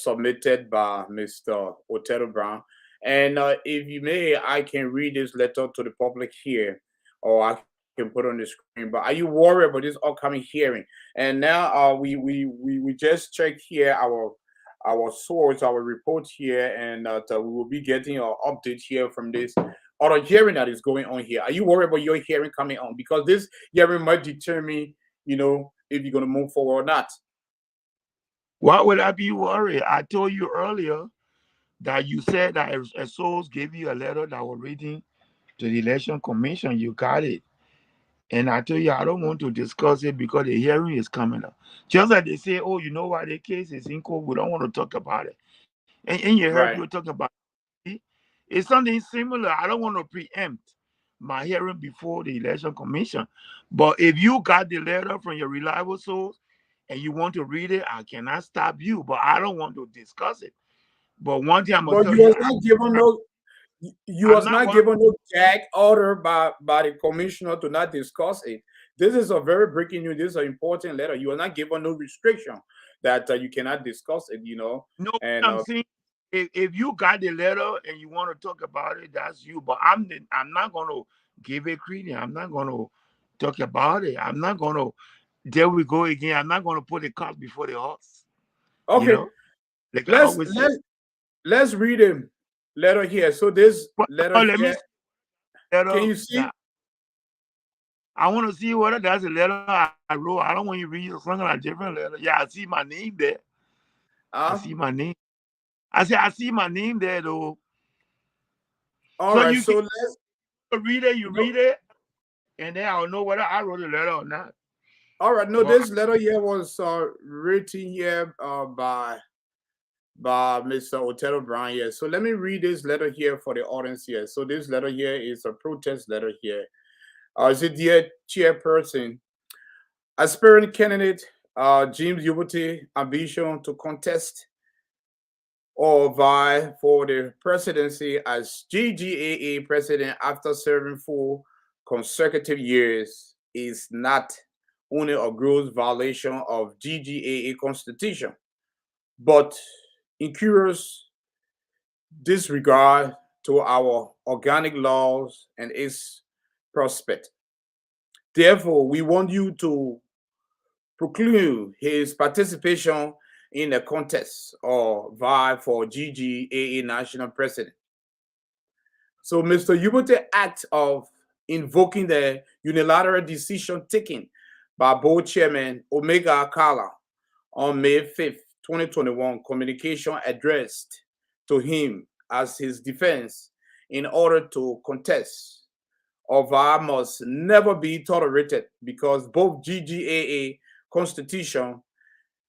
submitted by Mr. Othello Brown, and if you may, I can read this letter to the public here, or I can put on the screen. But are you worried about this upcoming hearing? And now, we just checked here our source, our report here, and we will be getting an update here from this other hearing that is going on here. Are you worried about your hearing coming on? Because this hearing might determine, if you're going to move forward or not. Why would I be worried? I told you earlier that you said that a source gave you a letter that was reading to the election commission. You got it. And I told you I don't want to discuss it because the hearing is coming up. Just like they say, oh, you know what, the case is in court, we don't want to talk about it. And you heard Right. people talking about it. It's something similar. I don't want to preempt my hearing before the election commission. But if you got the letter from your reliable source and you want to read it, I cannot stop you. But I don't want to discuss it. But one thing I'm gonna But tell you you, was not given no. You I'm was not not one. given no gag order by the commissioner to not discuss it. This is a very breaking news. This is an important letter. You are not given no restriction that you cannot discuss it. No, And I'm saying if you got the letter and you want to talk about it, that's you. But I'm not gonna give it credence. I'm not gonna talk about it. I'm not gonna. There we go again. I'm not gonna put the cart before the horse. okay, Like I let's always say. let's read a letter here. So this But letter let me here, see the letter can you see? that I want to see whether that's a letter I wrote. I don't want you to read something like a different letter. Yeah, I see my name there. I see my name. I see my name there though. All So right. you So can let's read it, you no, read it, and then I'll know whether I wrote the letter or not. all right. No, But this letter here was written here by Mr. Othello Brown here. So let me read this letter here for the audience here. So this letter here is a protest letter here. Is it dear chairperson, aspirant candidate James Youboty ambition to contest or vie for the presidency as GGAA president after serving 4 consecutive years is not only a gross violation of GGAA constitution, but incurs disregard to our organic laws and its prospect. Therefore, we want you to preclude his participation in a contest or vie for GGAA national president. So, Mr. Youboty act of invoking the unilateral decision taken by board chairman Omega Akala on May 5th, 2021, communication addressed to him as his defense in order to contest or vie must never be tolerated because both GGAA constitution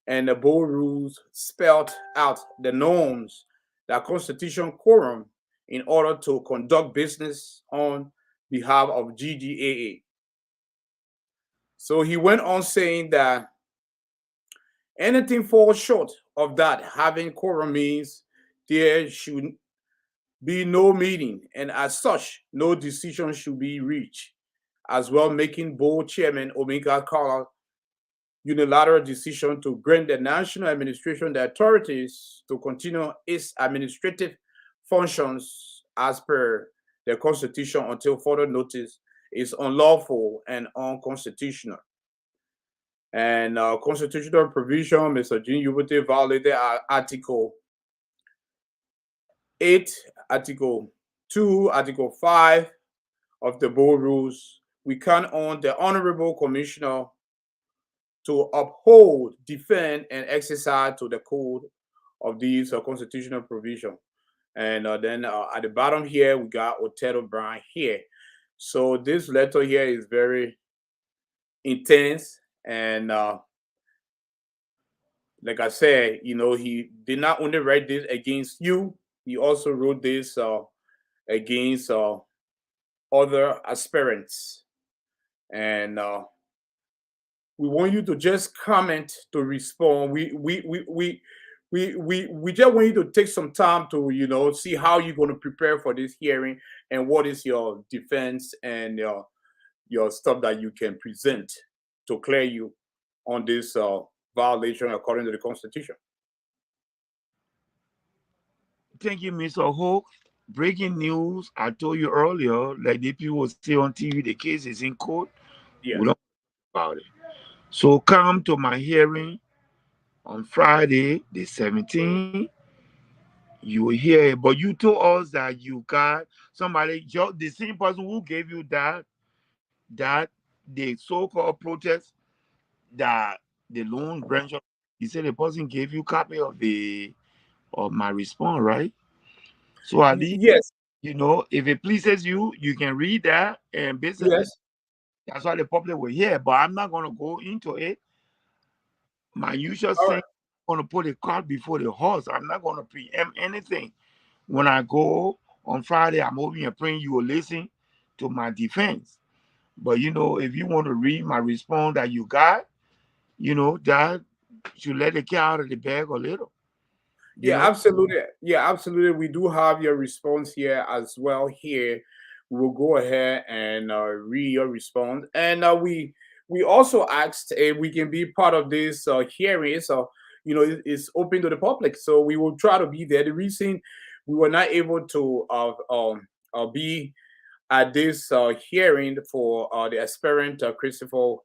and the board rules spelled out the norms that constitution quorum in order to conduct business on behalf of GGAA. So he went on saying that Anything falls short of that, having quorum means there should be no meeting, and as such, no decision should be reached. As well, making board chairman Omega Carla unilateral decision to grant the national administration the authorities to continue its administrative functions as per the constitution until further notice is unlawful and unconstitutional. And constitutional provision, Mr. Jean Youboty violated Article 8, Article 2, Article 5 of the board rules. We count on the Honorable Commissioner to uphold, defend, and exercise to the code of these constitutional provision. And then at the bottom here, we got Othello Brown here. So this letter here is very intense. And like I said, he did not only write this against you, he also wrote this against other aspirants. And we want you to just comment to respond. We just want you to take some time to see how you're going to prepare for this hearing and what is your defense and your stuff that you can present to clear you on this violation according to the Constitution. Thank you, Mr. Hope. Breaking news, I told you earlier, like the people say on TV, the case is in court. Yes. We don't know about it. So come to my hearing on Friday, the 17th. You will hear it. But you told us that you got somebody, the same person who gave you that the so-called protest, that the loan branch, he said the person gave you copy of my response, right? So at least, yes, if it pleases you, you can read that, and basically yes. that's why the public will hear. But I'm not going to go into it. My usual All saying, right. I'm going to put a cart before the horse. I'm not going to preempt anything. When I go on Friday, I'm hoping and praying you will listen to my defense. But if you want to read my response that you got, that should let the cat out of the bag a little. Yeah, absolutely. Yeah, absolutely. We do have your response here as well. Here, we will go ahead and read your response, and we also asked if we can be part of this hearing. So it's open to the public, so we will try to be there. The reason we were not able to be at this hearing for the aspirant Christopher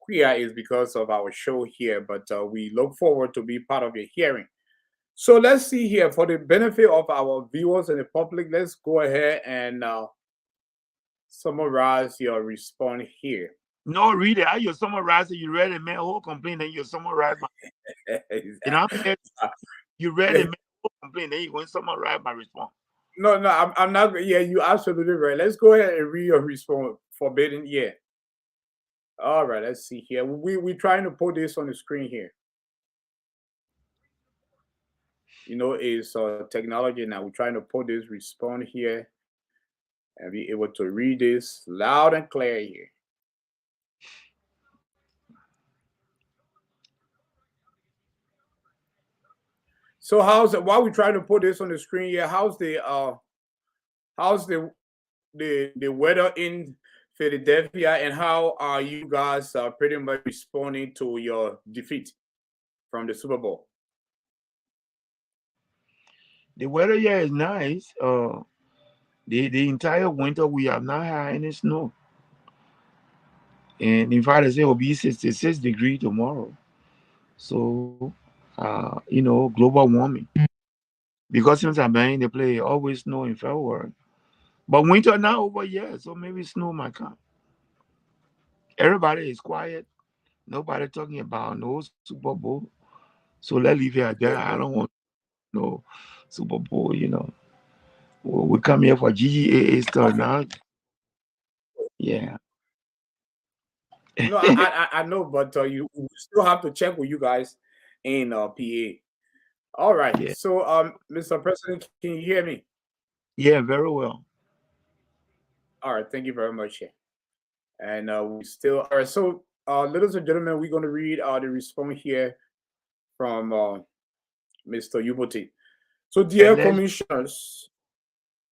Quia is because of our show here, but we look forward to be part of your hearing. So let's see here for the benefit of our viewers and the public. Let's go ahead and summarize your response here. No, read it. You summarize it. You read it, man. Whole complaint, then you summarize my. I'm here. You read it, man. Whole complaint, then you going to summarize my response. No, I'm not. Yeah, you absolutely right. Let's go ahead and read your response. Forbidden. Yeah. All right. Let's see here. We're trying to put this on the screen here. It's technology now. We're trying to put this response here and be able to read this loud and clear here. So while we're trying to put this on the screen here, how's the weather in Philadelphia, and how are you guys pretty much responding to your defeat from the Super Bowl? The weather here is nice. The entire winter we have not had any snow. And in fact, they say it will be 66 degrees tomorrow. So, global warming. Because since I've been in the play, always snow in February. But winter now over here, so maybe snow might come. Everybody is quiet. Nobody talking about no Super Bowl. So let's leave it at that. I don't want no Super Bowl, We come here for GGAA stuff now. Yeah. No, I know, but you still have to check with you guys in PA. All right. Yeah. So, Mr. President, can you hear me? Yeah, very well. All right. Thank you very much. And we still all right. So, ladies and gentlemen, we're going to read the response here from Mr. Youboty. So, dear commissioners,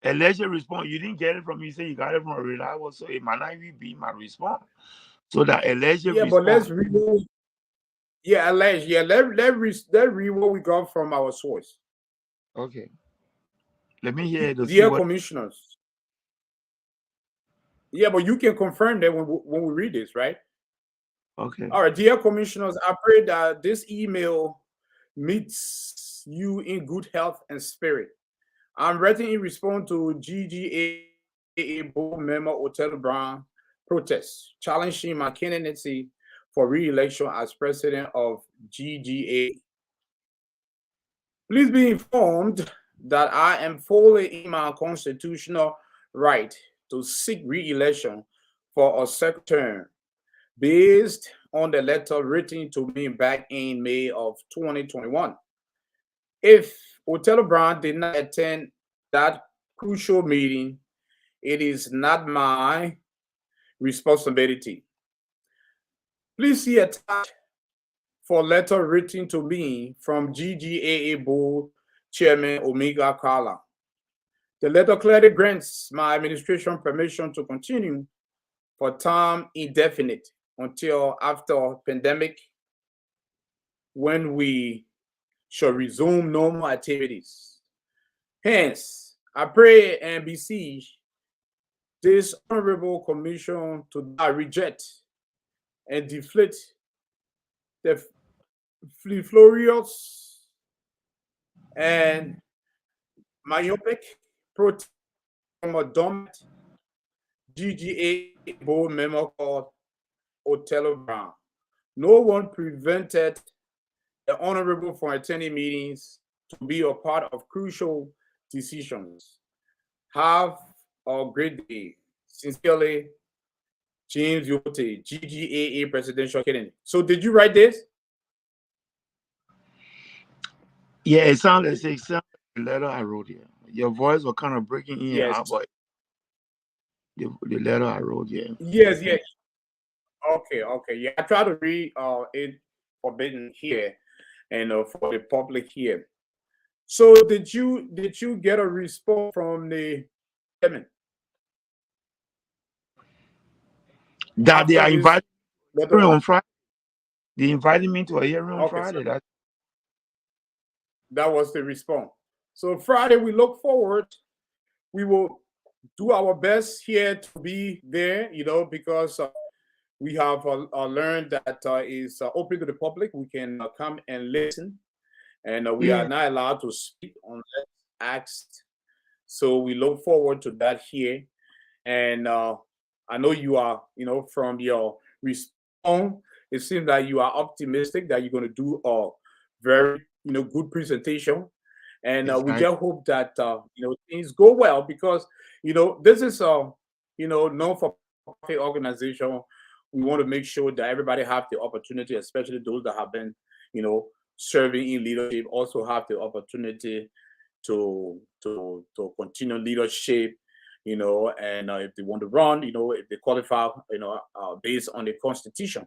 alleged response. You didn't get it from me. You say you got it from a reliable, so it might not even be my response. So that alleged yeah, response. but let's read. Yeah, alleged. Yeah, let's read what we got from our source. Okay. Let me hear it to see Dear what. commissioners. Yeah, but you can confirm that when we read this, right? Okay. All right, dear commissioners, I pray that this email meets you in good health and spirit. I'm writing in response to GGAA Board Member Othello Brown protest, challenging my candidacy for re-election as president of GGAA. Please be informed that I am fully in my constitutional right to seek re-election for a second term based on the letter written to me back in May of 2021. If Othello Brown did not attend that crucial meeting, it is not my responsibility. Please see attached for letter written to me from GGAA Board Chairman Omega Kala. The letter clearly grants my administration permission to continue for time indefinite until after pandemic, when we shall resume normal activities. Hence, I pray and beseech this honorable commission to reject and deflate the florious and myopic protest from a dominant GGA board member called Othello Brown. No one prevented the honorable from attending meetings to be a part of crucial decisions. Have a great day. Sincerely, James Youboty, GGAA presidential candidate. So did you write this? Yeah, it sounds like the letter I wrote here. Your voice was kind of breaking in and Yes. out, but the letter I wrote here. Yes, yes. Okay, okay. Yeah, I try to read it forbidden here and for the public here. So did you get a response from the chairman? That they After are this invited letter? on Friday. They invited me to a hearing on Okay, Friday. so that was the response. So Friday, we look forward. We will do our best here to be there, because we have learned that is open to the public. We can come and listen, and we are not allowed to speak unless asked. So we look forward to that here. And I know you are, from your response, it seems like you are optimistic that you're going to do a very, good presentation. And we just hope that, things go well, because, this is a, non-for-profit organization. We want to make sure that everybody have the opportunity, especially those that have been, serving in leadership, also have the opportunity to continue leadership, and if they want to run, if they qualify, based on the constitution.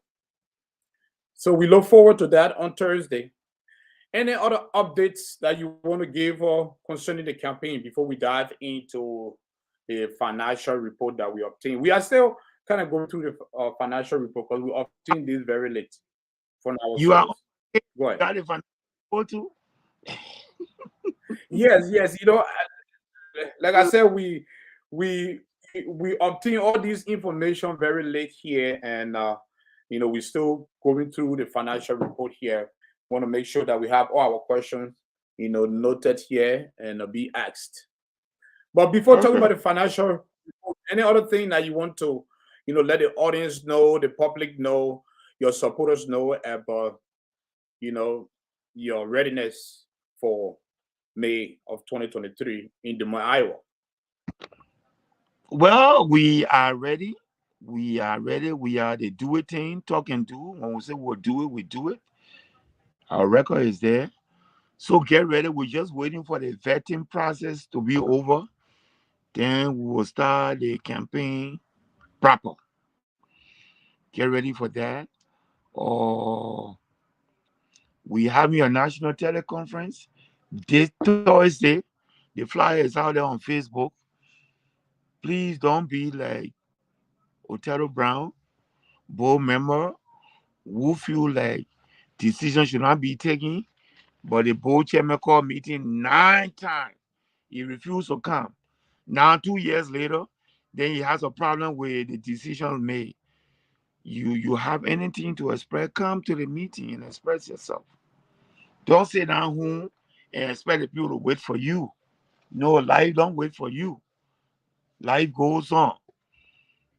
So we look forward to that on Thursday. Any other updates that you want to give concerning the campaign before we dive into the financial report that we obtained? We are still kind of going through the financial report because we obtained this very late from our You are Go ahead. got it from too? Yes, like I said, we obtain all this information very late here, and we're still going through the financial report here. Want to make sure that we have all our questions, noted here and be asked. But before talking about the financial report, any other thing that you want to, let the audience know, the public know, your supporters know about, your readiness for May of 2023 in Des Moines, Iowa? Well, we are ready. We are ready. We are the do it team, talk and do. When we say we'll do it, we do it. Our record is there. So get ready. We're just waiting for the vetting process to be over. Then we will start the campaign proper. Get ready for that. We having a national teleconference this Thursday. The flyer is out there on Facebook. Please don't be like Othello Brown, board member, who feel like decisions should not be taken, but the board chairman called meeting 9 times. He refused to come. Now, 2 years later, then he has a problem with the decisions made. You have anything to express, come to the meeting and express yourself. Don't sit down home and expect the people to wait for you. No, life don't wait for you. Life goes on.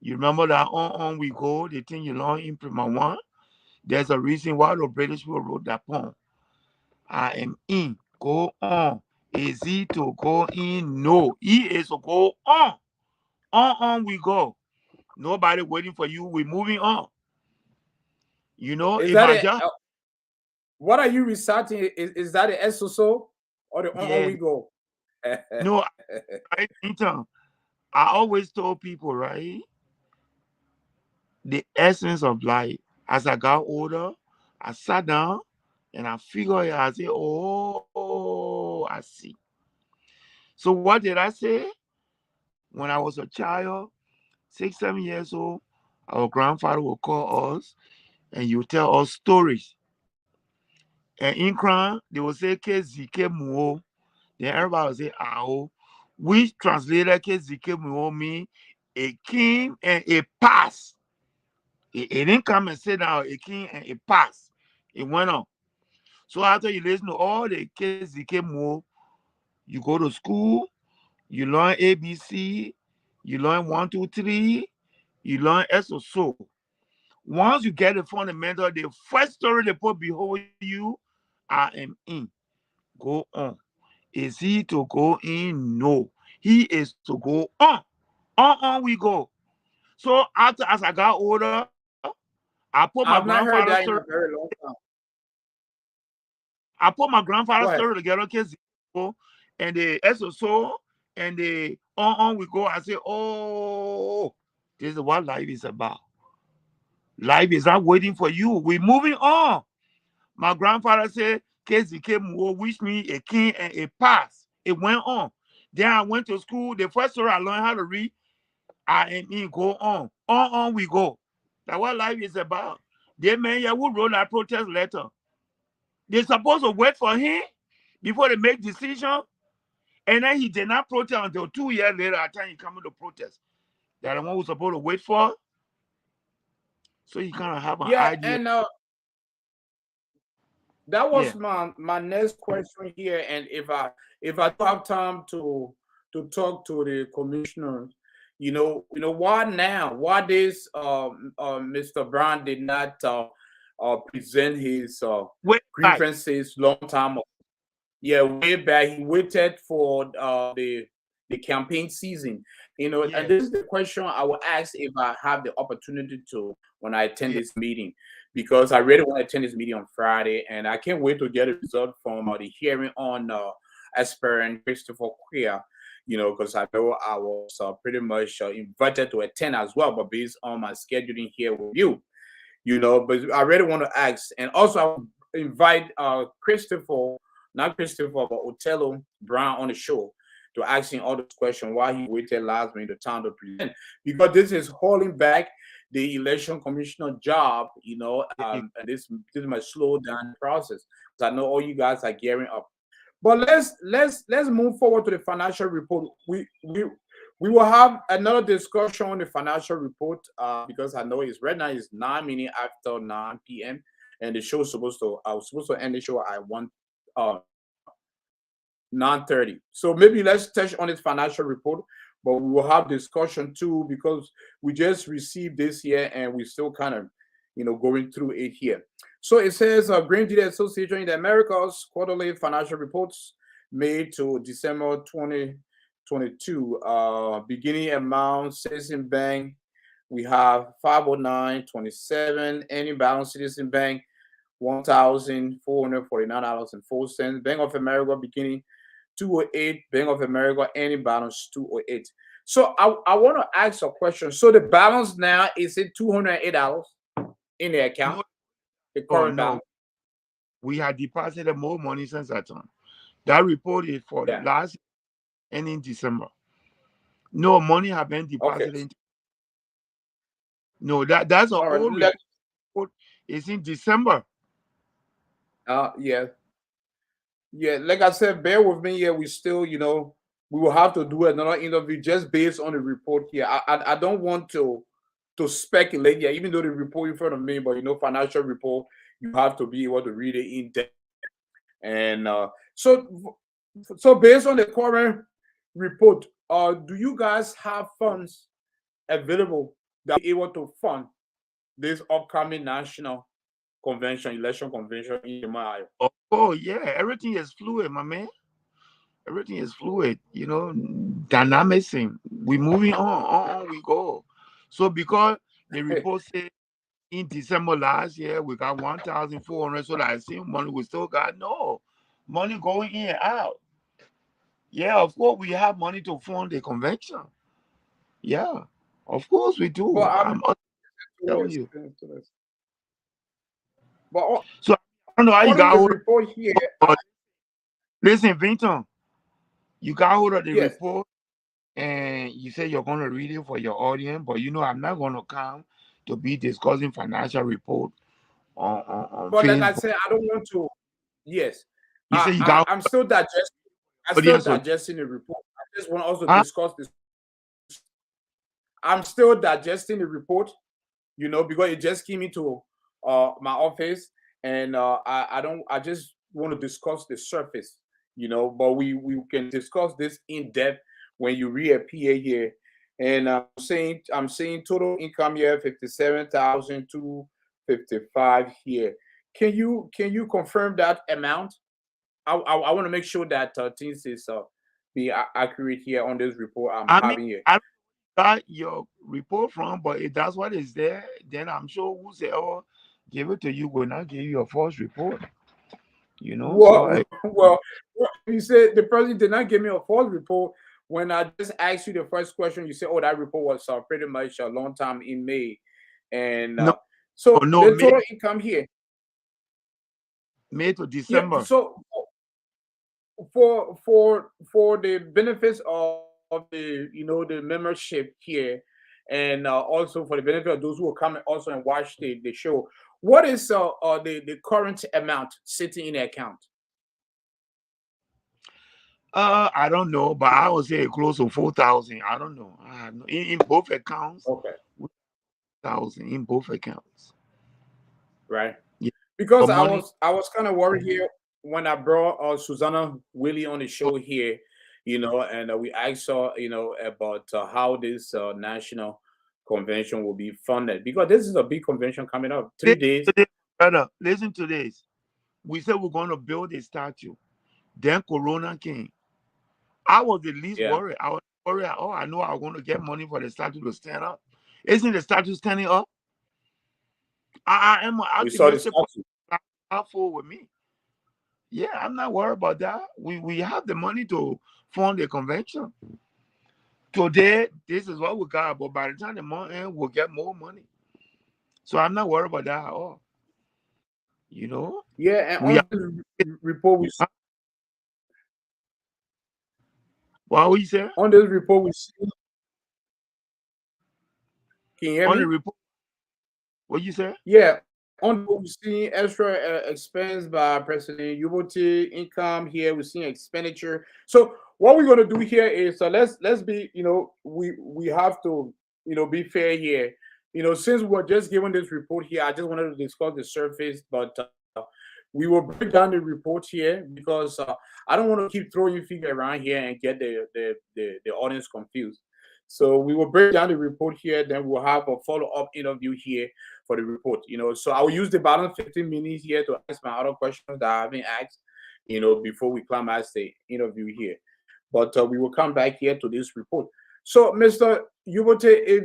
You remember that on we go, the thing you learn in Prima 1? There's a reason why the British people wrote that poem. I am in, go on. Is he to go in? No, he is to go on. On we go. Nobody waiting for you. We're moving on. You know, Is if that I it? just What are you reciting? Is that the SSO or the on yeah, we go? no, anytime. I always told people, right? The essence of life. As I got older, I sat down and I figured it. I said, oh, I see. So what did I say? When I was a child, 6, 7 years old, our grandfather would call us and you tell us stories. And in Kran, they will say Kezike Muo. Then everybody will say Ao, which translated Kezike Muo mean a king and a pass. It didn't come and sit down, a king and a pass. It went on. So after you listen to all the Kezike Muo, you go to school, you learn ABC, you learn 1, 2, 3, you learn SSO. Once you get the fundamental, the first story they put behold you, I am in. Go on. Is he to go in? No. He is to go on. On we go. So after as I got older, I put my I've not grandfather's heard story. that in a very long time. I put my grandfather's Go ahead. story together, and the SSO and the on we go. I say, oh, this is what life is about. Life is not waiting for you. We're moving on. My grandfather said, KZK wish me a king and a pass. It went on. Then I went to school. The first story I learned how to read, I am in, go on. On we go. That's what life is about. They man yeah, who wrote that protest letter. They're supposed to wait for him before they make decision. And then he did not protest until 2 years later. I tell he coming to protest. That the one who's supposed to wait for. So you kind of have an Yeah, idea. and that Yeah. was my next question here. And if I do have time to talk to the commissioner, why now? Why this Mr. Brown did not present his Wait, right. grievances long time ago? Yeah, way back. He waited for the campaign season. And Yeah. this is the question I will ask if I have the opportunity to when I attend Yeah. this meeting, because I really want to attend this meeting on Friday, and I can't wait to get a result from the hearing on aspirant Christopher Queer. Because I know I was pretty much invited to attend as well, but based on my scheduling here with you, but I really want to ask, and also I will invite Christopher, not Christopher, but Othello Brown on the show to ask him all those questions why he waited last minute the time to present, because this is holding back the election commissioner job, and this might slow down the process. Because I know all you guys are gearing up. But let's move forward to the financial report. We will have another discussion on the financial report because I know it's right now it's 9 minutes after 9 p.m. and the show is I was supposed to end the show at 9:30. So maybe let's touch on this financial report, but we will have discussion too because we just received this here and we still kind of going through it here. So it says Gedeh Association in the Americas quarterly financial reports made to December 2022. Beginning amount Citizen Bank, we have 509.27. Any balance Citizen Bank, $1,449.04. Bank of America beginning 208. Bank of America any balance 208. So I want to ask a question. So the balance now is it $208 in the account? No, The oh current no, balance. We had deposited more money since that time. That report is for Yeah. last and in December. No money have been Okay. deposited. No, that's an All right. old report. It's in December. Yeah. Yeah. Like I said, bear with me here. We still, we will have to do another interview just based on the report here. I don't want to speculate here, even though the report in front of me, but financial report, you have to be able to read it in depth. And so based on the current report, do you guys have funds available that are able to fund this upcoming national election convention in Iowa? Oh yeah, everything is fluid, my man. Everything is fluid, dynamism. We moving on we go. So because the report said in December last year we got 1,400, so that I see money we still got money going in and out. Yeah, of course we have money to fund the convention. Yeah, of course we do. But I'm telling you. But So I don't know how you according got to the hold report here, of. Listen, Vinton, you got hold of the yes. report. And you say you're going to read it for your audience, but I'm not going to come to be discussing financial report on But like I Facebook. said, I don't want to. Yes, You say you got I'm still digesting. I'm still audience. digesting the report. I just want to also Huh? discuss this. I'm still digesting the report, because it just came into my office, and I just want to discuss the surface, but we can discuss this in depth when you reappear here. And I'm saying total income here 57,255 here. Can you confirm that amount? I want to make sure that things is be accurate here on this report I'm I mean, having here. I got your report from, but if that's what is there, then I'm sure whosoever give it to you will not give you a false report. So Well, you said the person did not give me a false report. When I just asked you the first question, you said, "Oh, that report was pretty much a long time in May," and no, so no, the total income here, May to yeah. December. So for the benefits of the the membership here, and also for the benefit of those who will come and also and watch the show, what is the current amount sitting in the account? I don't know, but I would say close to 4,000. I don't know. I have no, in both accounts, Okay. 1,000 in both accounts. Right. Yeah, Because but money. I was kind of worried here when I brought Susanna Willie on the show here, and we asked her, about how this national convention will be funded, because this is a big convention coming up, 3 days. Brother, listen to this. We said we're going to build a statue. Then Corona came. I was the least Yeah, worried. I was worried. Oh, I know I'm going to get money for the statue to stand up. Isn't the statue standing up? I am an we saw the optimistic statue. person forward with me. Yeah, I'm not worried about that. We have the money to fund the convention. Today, this is what we got, but by the time the month ends, we'll get more money. So I'm not worried about that at all. Yeah, and We on are. the report we What we say? on this report we see. Can you hear On the me? report, what you say? Yeah, on we're seeing extra expense by President Youboty, income here. We're seeing expenditure. So what we're gonna do here is let's be we have to be fair here. Since we're just given this report here, I just wanted to discuss the surface, but we will break down the report here because I don't want to keep throwing figure around here and get the audience confused. So we will break down the report here, then we'll have a follow-up interview here for the report. So I will use the balance 15 minutes here to ask my other questions that I haven't asked, before we climax the interview here. But we will come back here to this report. So, Mr. Youboty, if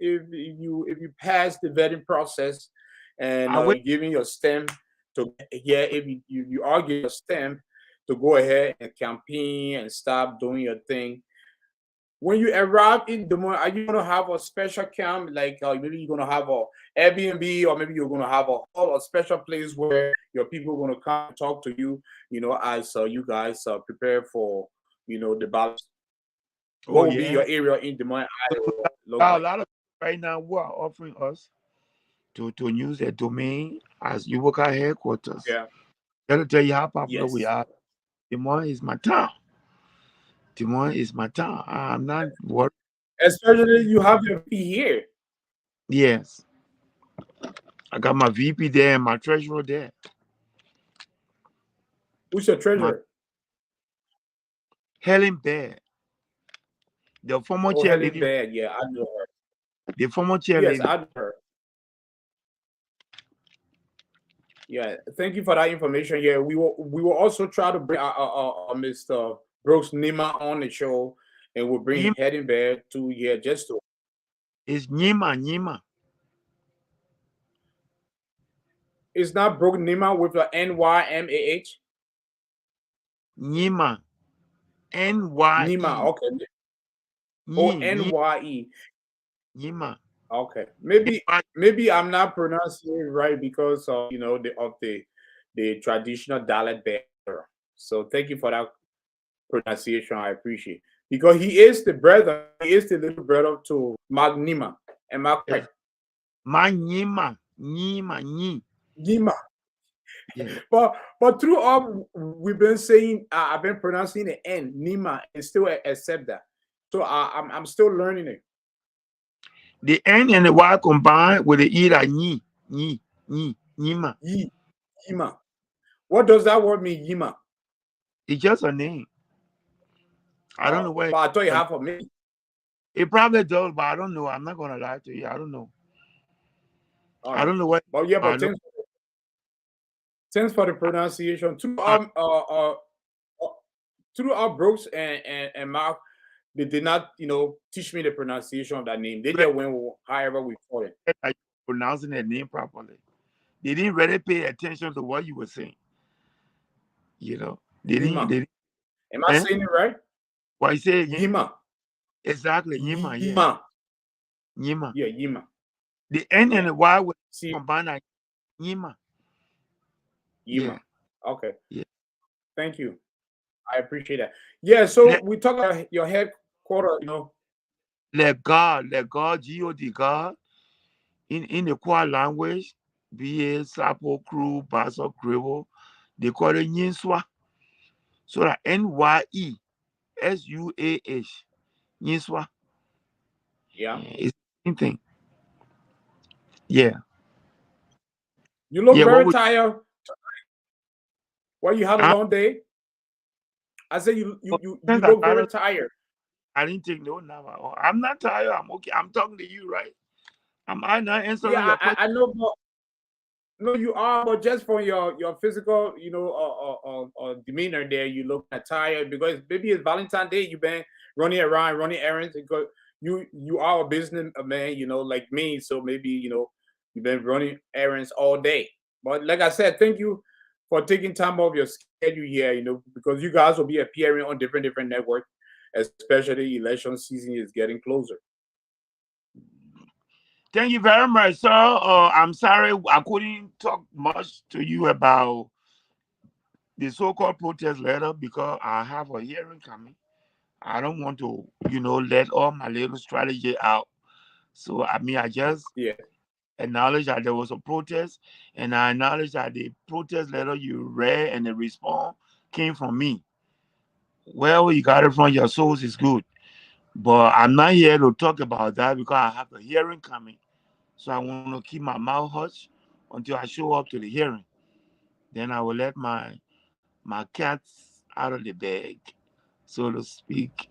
you pass the vetting process and I wait. giving your stamp to if you are giving a stamp to go ahead and campaign and stop doing your thing. When you arrive in Des Moines, are you going to have a special camp? Like maybe you're going to have Airbnb, or maybe you're going to have a hall, a special place where your people are going to come and talk to you, as you guys prepare for, the ballot. Oh What will be yeah. your area in Des Moines, Iowa look A like? lot of right now who are offering us to use a domain as Youboty headquarters. Yeah. That'll tell you how popular we Yes. are. Des Moines is my town. Des Moines is my town. I'm not worried. Especially you have your fee here. Yes. I got my VP there and my treasurer there. Who's your My treasurer? Helen Bear, the former Oh, Helen chairlady. Baird. Yeah, I know her. The former Yes, chairlady. I know her. Yeah, thank you for that information. Yeah, we will also try to bring Mr. Brooks Nima on the show, and we'll bring Nyima Helen Baird to here just to. is Nyima. It's not Brooks Nima with the NYMAH. Nyima. Nye. Nima, okay. Oh, Nye. NYE. Nyima. Okay, maybe NY. maybe I'm not pronouncing it right because the traditional dialect bearer. So thank you for that pronunciation. I appreciate because he is the little brother to Magnima. Am I Yes. correct? My Nyima. Nye. Nima. Yeah. But through all we've been saying, I've been pronouncing the N Nima and still accept that. So I'm still learning it. The N and the Y combined with the E like Nyima. Yi Yima. What does that word mean? Yima. It's just a name. I don't know where But I thought you have for me. it probably does, but I don't know. I'm not gonna lie to you. I don't know. All I right. don't know what But yeah, I but know. thanks for the pronunciation. I, Throughout Brooks and Mark, they did not, teach me the pronunciation of that name. They just went however we call it. I pronouncing that name properly. They didn't really pay attention to what you were saying. You know, they didn't. Yima. They didn't. Am I Eh? saying it right? Why you say again? Yima. Exactly, Yima. Yeah, Yima. Yima. Yeah, Yima. The N and Yeah. the Y will See, combine like Yima. Yeah, Yima. Okay. yeah. Thank you. I appreciate that. Yeah, so Let we talk about your headquarters, let God, God, God, in the Kwa language, BA, Sapo, Crew, Basso, Creole, they call it Nyinswa. So that NYE, SUAH, Nyinswa. Yeah. It's the same thing. Yeah. You look Yeah, what very would tired. Well, you had a I, long day. I said you since I look got very up, tired. I didn't take no nap at all. I'm not tired. I'm okay. I'm talking to you, right? I not answering Yeah, your question. I know, but no, you are, but just from your physical, demeanor there, you look tired because maybe it's Valentine's Day. You've been running around, running errands because you are a business man, like me. So maybe you've been running errands all day. But like I said, thank you for taking time off your schedule here. Because you guys will be appearing on different networks, especially election season is getting closer. Thank you very much, sir. I'm sorry I couldn't talk much to you about the so-called protest letter because I have a hearing coming. I don't want to, let all my little strategy out. So I just Yeah. acknowledge that there was a protest, and I acknowledge that the protest letter you read and the response came from me. Well, you got it from your source is good, but I'm not here to talk about that because I have a hearing coming. So I want to keep my mouth hush until I show up to the hearing. Then I will let my cats out of the bag, so to speak.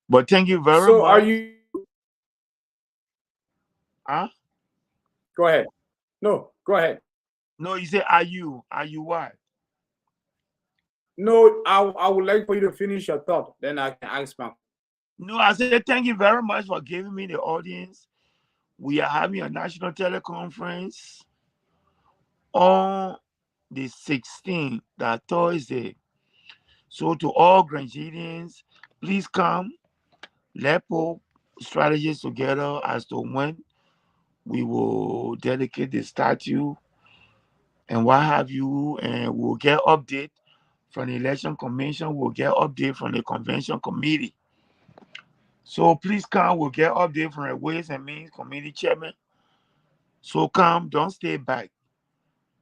But thank you very So are much. you? Huh? Go ahead. No, go ahead. No, you say, are you? Are you what? No, I would like for you to finish your thought. Then I can ask my. No, I said thank you very much for giving me the audience. We are having a national teleconference on the 16th, that Thursday. So to all Granadians, please come. Let's put strategies together as to when we will dedicate the statue and what have you, and we'll get update from the election commission, we'll get update from the convention committee. So please come, we'll get update from the Ways and Means Committee Chairman. So come, don't stay back.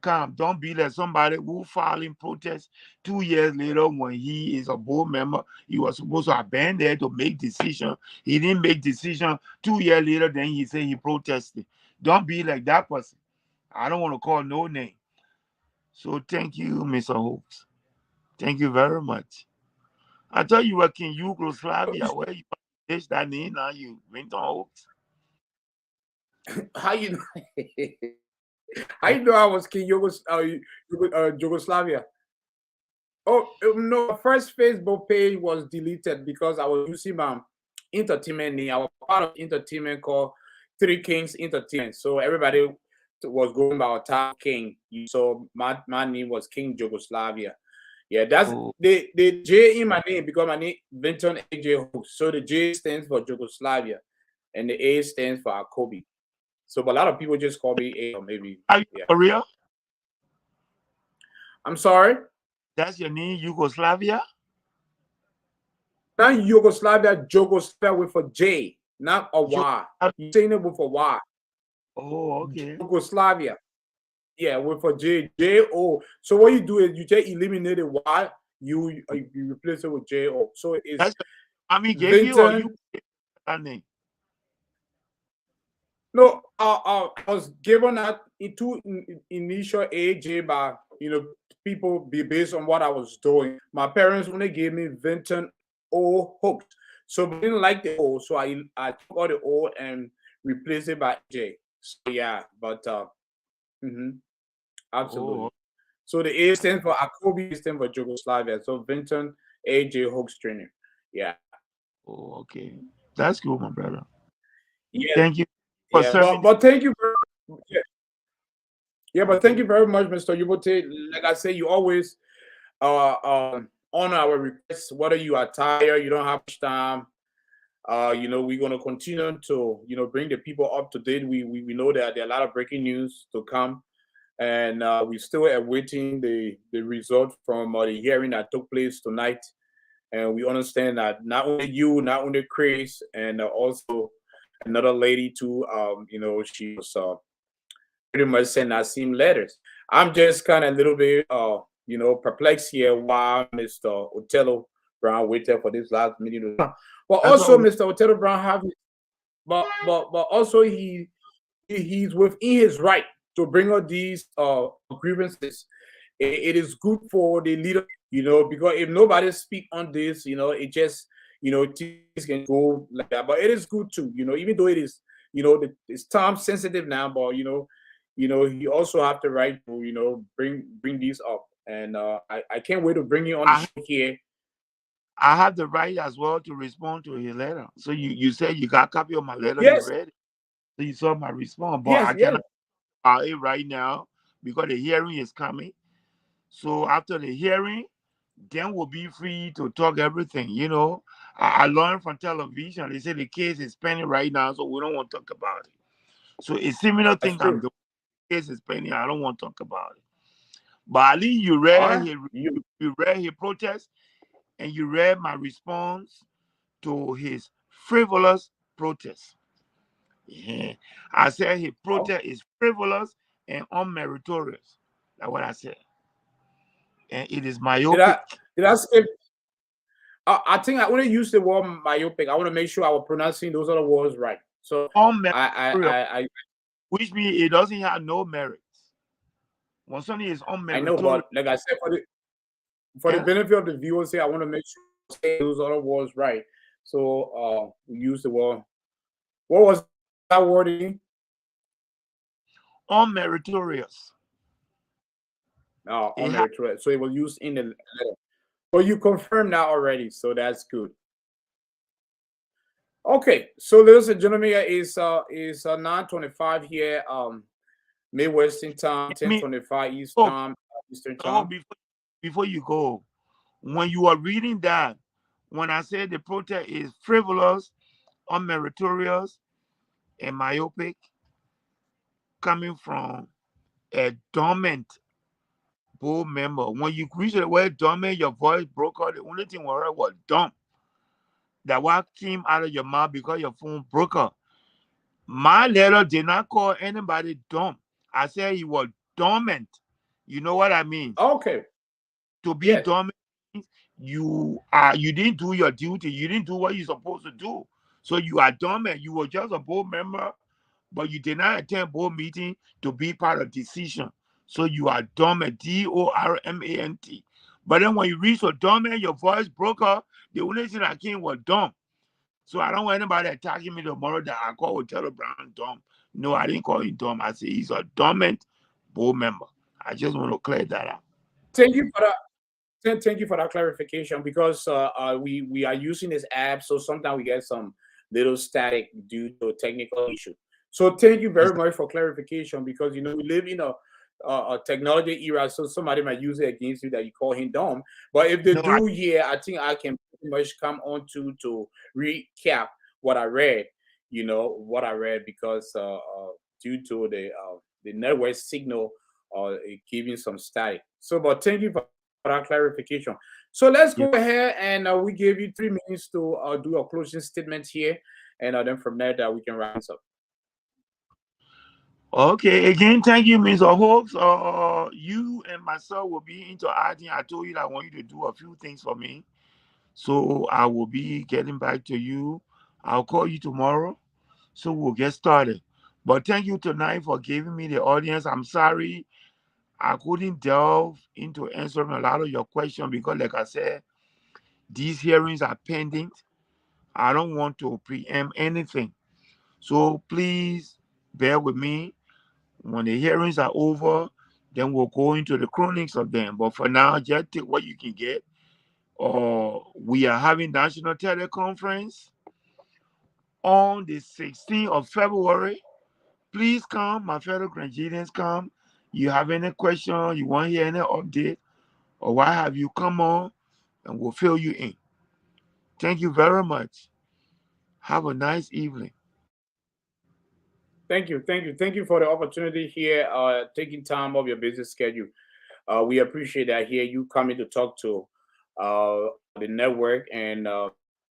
Come, don't be like somebody who filed in protest 2 years later when he is a board member. He was supposed to have been there to make decision. He didn't make decision. 2 years later, then he said he protested. Don't be like that person. I don't want to call no name. So thank you, Mr. Hopes. Thank you very much. I thought you were King Yugoslavia. Where you ditch that name now? You Winton Hopes. How you know? How you know I was King Yugoslavia? Oh no, my first Facebook page was deleted because I was using my entertainment name. I was part of entertainment called Three Kings Entertainment. So everybody was going by a top king. So my name was King Yugoslavia. Yeah, that's the J in my name because my name Vinton AJ Host. So the J stands for Yugoslavia and the A stands for Akobi. So but a lot of people just call me A or maybe. Are you for real? I'm sorry? That's your name, Yugoslavia? Not Yugoslavia, Yugoslavia with a J, not a Y. You're saying it with a Y. Oh, okay. Yugoslavia. Yeah, with a J. J-O. So what you do is you just eliminate the Y, you replace it with J-O. So it's That's gave you or you that name? No, I was given that into initial AJ by people be based on what I was doing. My parents when they gave me Vinton O Hooked, so I didn't like the O, so I took out the O and replaced it by J. So yeah, but absolutely. Oh. So the A stands for Akobi, stands for Yugoslavia. So Vinton AJ Hooks Jr. Yeah. Oh, okay. That's cool, my brother. Yeah. Thank you. Yeah, but thank you but thank you very much, Mr. Youboty. Like I say, you always honor our requests, whether you are tired, you don't have much time. We're gonna continue to bring the people up to date. We know that there are a lot of breaking news to come, and we still awaiting the result from the hearing that took place tonight. And we understand that not only Chris, and also another lady too. She was pretty much sending us same letters. I'm just kind of a little bit perplexed here why Mr. Othello Brown waited for this last meeting. But also Mr. Othello Brown but also he's within his right to bring up these grievances. It is good for the leader, because if nobody speak on this, it just things can go like that. But it is good too, even though it is it's time sensitive now, but he also have the right to bring these up, and I can't wait to bring you on the show here. I have the right as well to respond to his letter. So you said you got a copy of my letter. Yes. You read it, so you saw my response. But yes, I cannot about it right now because the hearing is coming. So after the hearing, then we'll be free to talk everything. I learned from television. They say the case is pending right now, so we don't want to talk about it. So a similar thing I'm doing. The case is pending. I don't want to talk about it. But at least you read you read his protest, and you read my response to his frivolous protest. Yeah. I said his protest is frivolous and unmeritorious. That's what I said. And it is myopic. Did I skip? I think I want to use the word myopic. I want to make sure I was pronouncing those other words right. So which means it doesn't have no merits. When something is unmeritorious. I know, but like I said, for the benefit of the viewers here, I want to make sure I say those other words right. So we use the word. What was that word again? Unmeritorious. No, unmeritorious. So it was used in the letter. Well, you confirmed that already, so that's good. Okay, so ladies and gentlemen, is 9:25 here, Midwestern time, 10:25 Eastern time. Before you go, when you are reading that, when I said the protest is frivolous, unmeritorious, and myopic, coming from a dormant board member. When you reach the word dormant, your voice broke out. The only thing we heard was dumb. That what came out of your mouth because your phone broke up. My letter did not call anybody dumb. I said he was dormant. You know what I mean? Okay. To be Yes. dormant means you didn't do your duty. You didn't do what you're supposed to do. So you are dormant. You were just a board member, but you did not attend board meeting to be part of decision. So you are dormant, D-O-R-M-A-N-T. But then when you reach a dormant, your voice broke up. The only thing that came was dumb. So I don't want anybody attacking me tomorrow that I call Othello Brown dumb. No, I didn't call him dumb. I said he's a dormant board member. I just want to clear that out. Thank you for that. Thank you for that clarification, because we are using this app, so sometimes we get some little static due to a technical issue. So thank you very much for clarification, because we live in a technology era, so somebody might use it against you that you call him dumb. But if they No, do here, I think I can pretty much come on to recap what I read. Because due to the network signal giving some static. So, but thank you for that clarification. So let's go ahead and we give you 3 minutes to do a closing statement here, and then from there that we can wrap this up. Okay, again, thank you, Mr. Hawks. You and myself will be interacting. I told you that I want you to do a few things for me. So I will be getting back to you. I'll call you tomorrow. So we'll get started. But thank you tonight for giving me the audience. I'm sorry I couldn't delve into answering a lot of your questions because, like I said, these hearings are pending. I don't want to preempt anything. So please bear with me. When the hearings are over, then we'll go into the chronics of them. But for now, just take what you can get. We are having National Teleconference on the 16th of February. Please come, my fellow Granadians, come. You have any question, you want to hear any update, or what have you, come on, and we'll fill you in. Thank you very much. Have a nice evening. Thank you for the opportunity here, taking time off your busy schedule. We appreciate that here, you coming to talk to the network and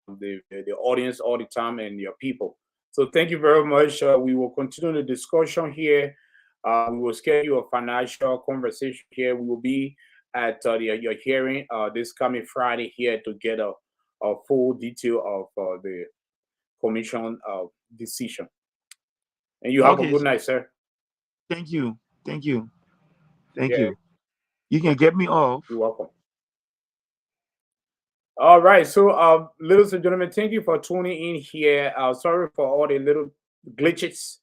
the audience all the time and your people. So thank you very much. We will continue the discussion here. We will schedule a financial conversation here. We will be at your hearing this coming Friday here to get a full detail of the commission decision. And you have a Okay, good night, sir. thank you. Thank you. Thank Yeah, you. You can get me off. you're welcome. All right. So, ladies and gentlemen, thank you for tuning in here. Sorry for all the little glitches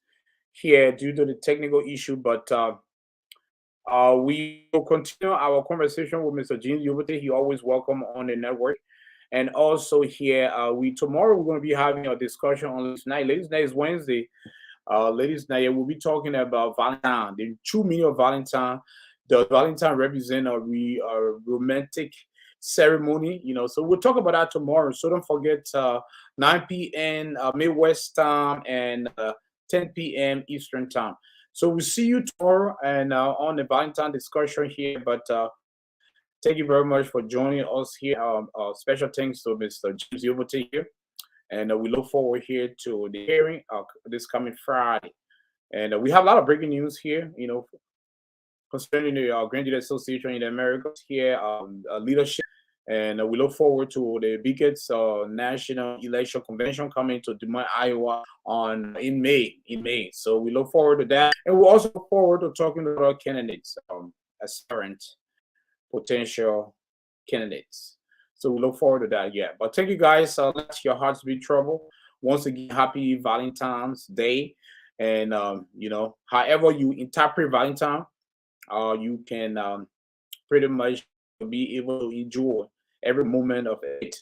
here due to the technical issue, but we will continue our conversation with Mr. Youboty. He always welcome on the network. And also here, tomorrow we're going to be having a discussion on Ladies' Night. Ladies' Night is Wednesday. Ladies' Night, we'll be talking about Valentine, the true meaning of Valentine. Does Valentine represent a romantic ceremony? So we'll talk about that tomorrow. So don't forget 9 p.m. Midwest time and 10 p.m. Eastern time. So we'll see you tomorrow and on the Valentine discussion here. But thank you very much for joining us here. Special thanks to Mr. James Youboty here. And we look forward here to the hearing this coming Friday. And we have a lot of breaking news here, concerning the Gedeh Association in the Americas here, leadership. And we look forward to the biggest national election convention coming to Des Moines, Iowa in May. So we look forward to that. And we also look forward to talking to our candidates, aspirant potential candidates. So we look forward to that. Yeah. But thank you guys. Let your hearts be troubled. Once again, happy Valentine's Day. And however you interpret Valentine, you can pretty much be able to enjoy every moment of it.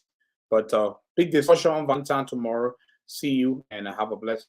But big discussion on Valentine tomorrow. See you and have a blessed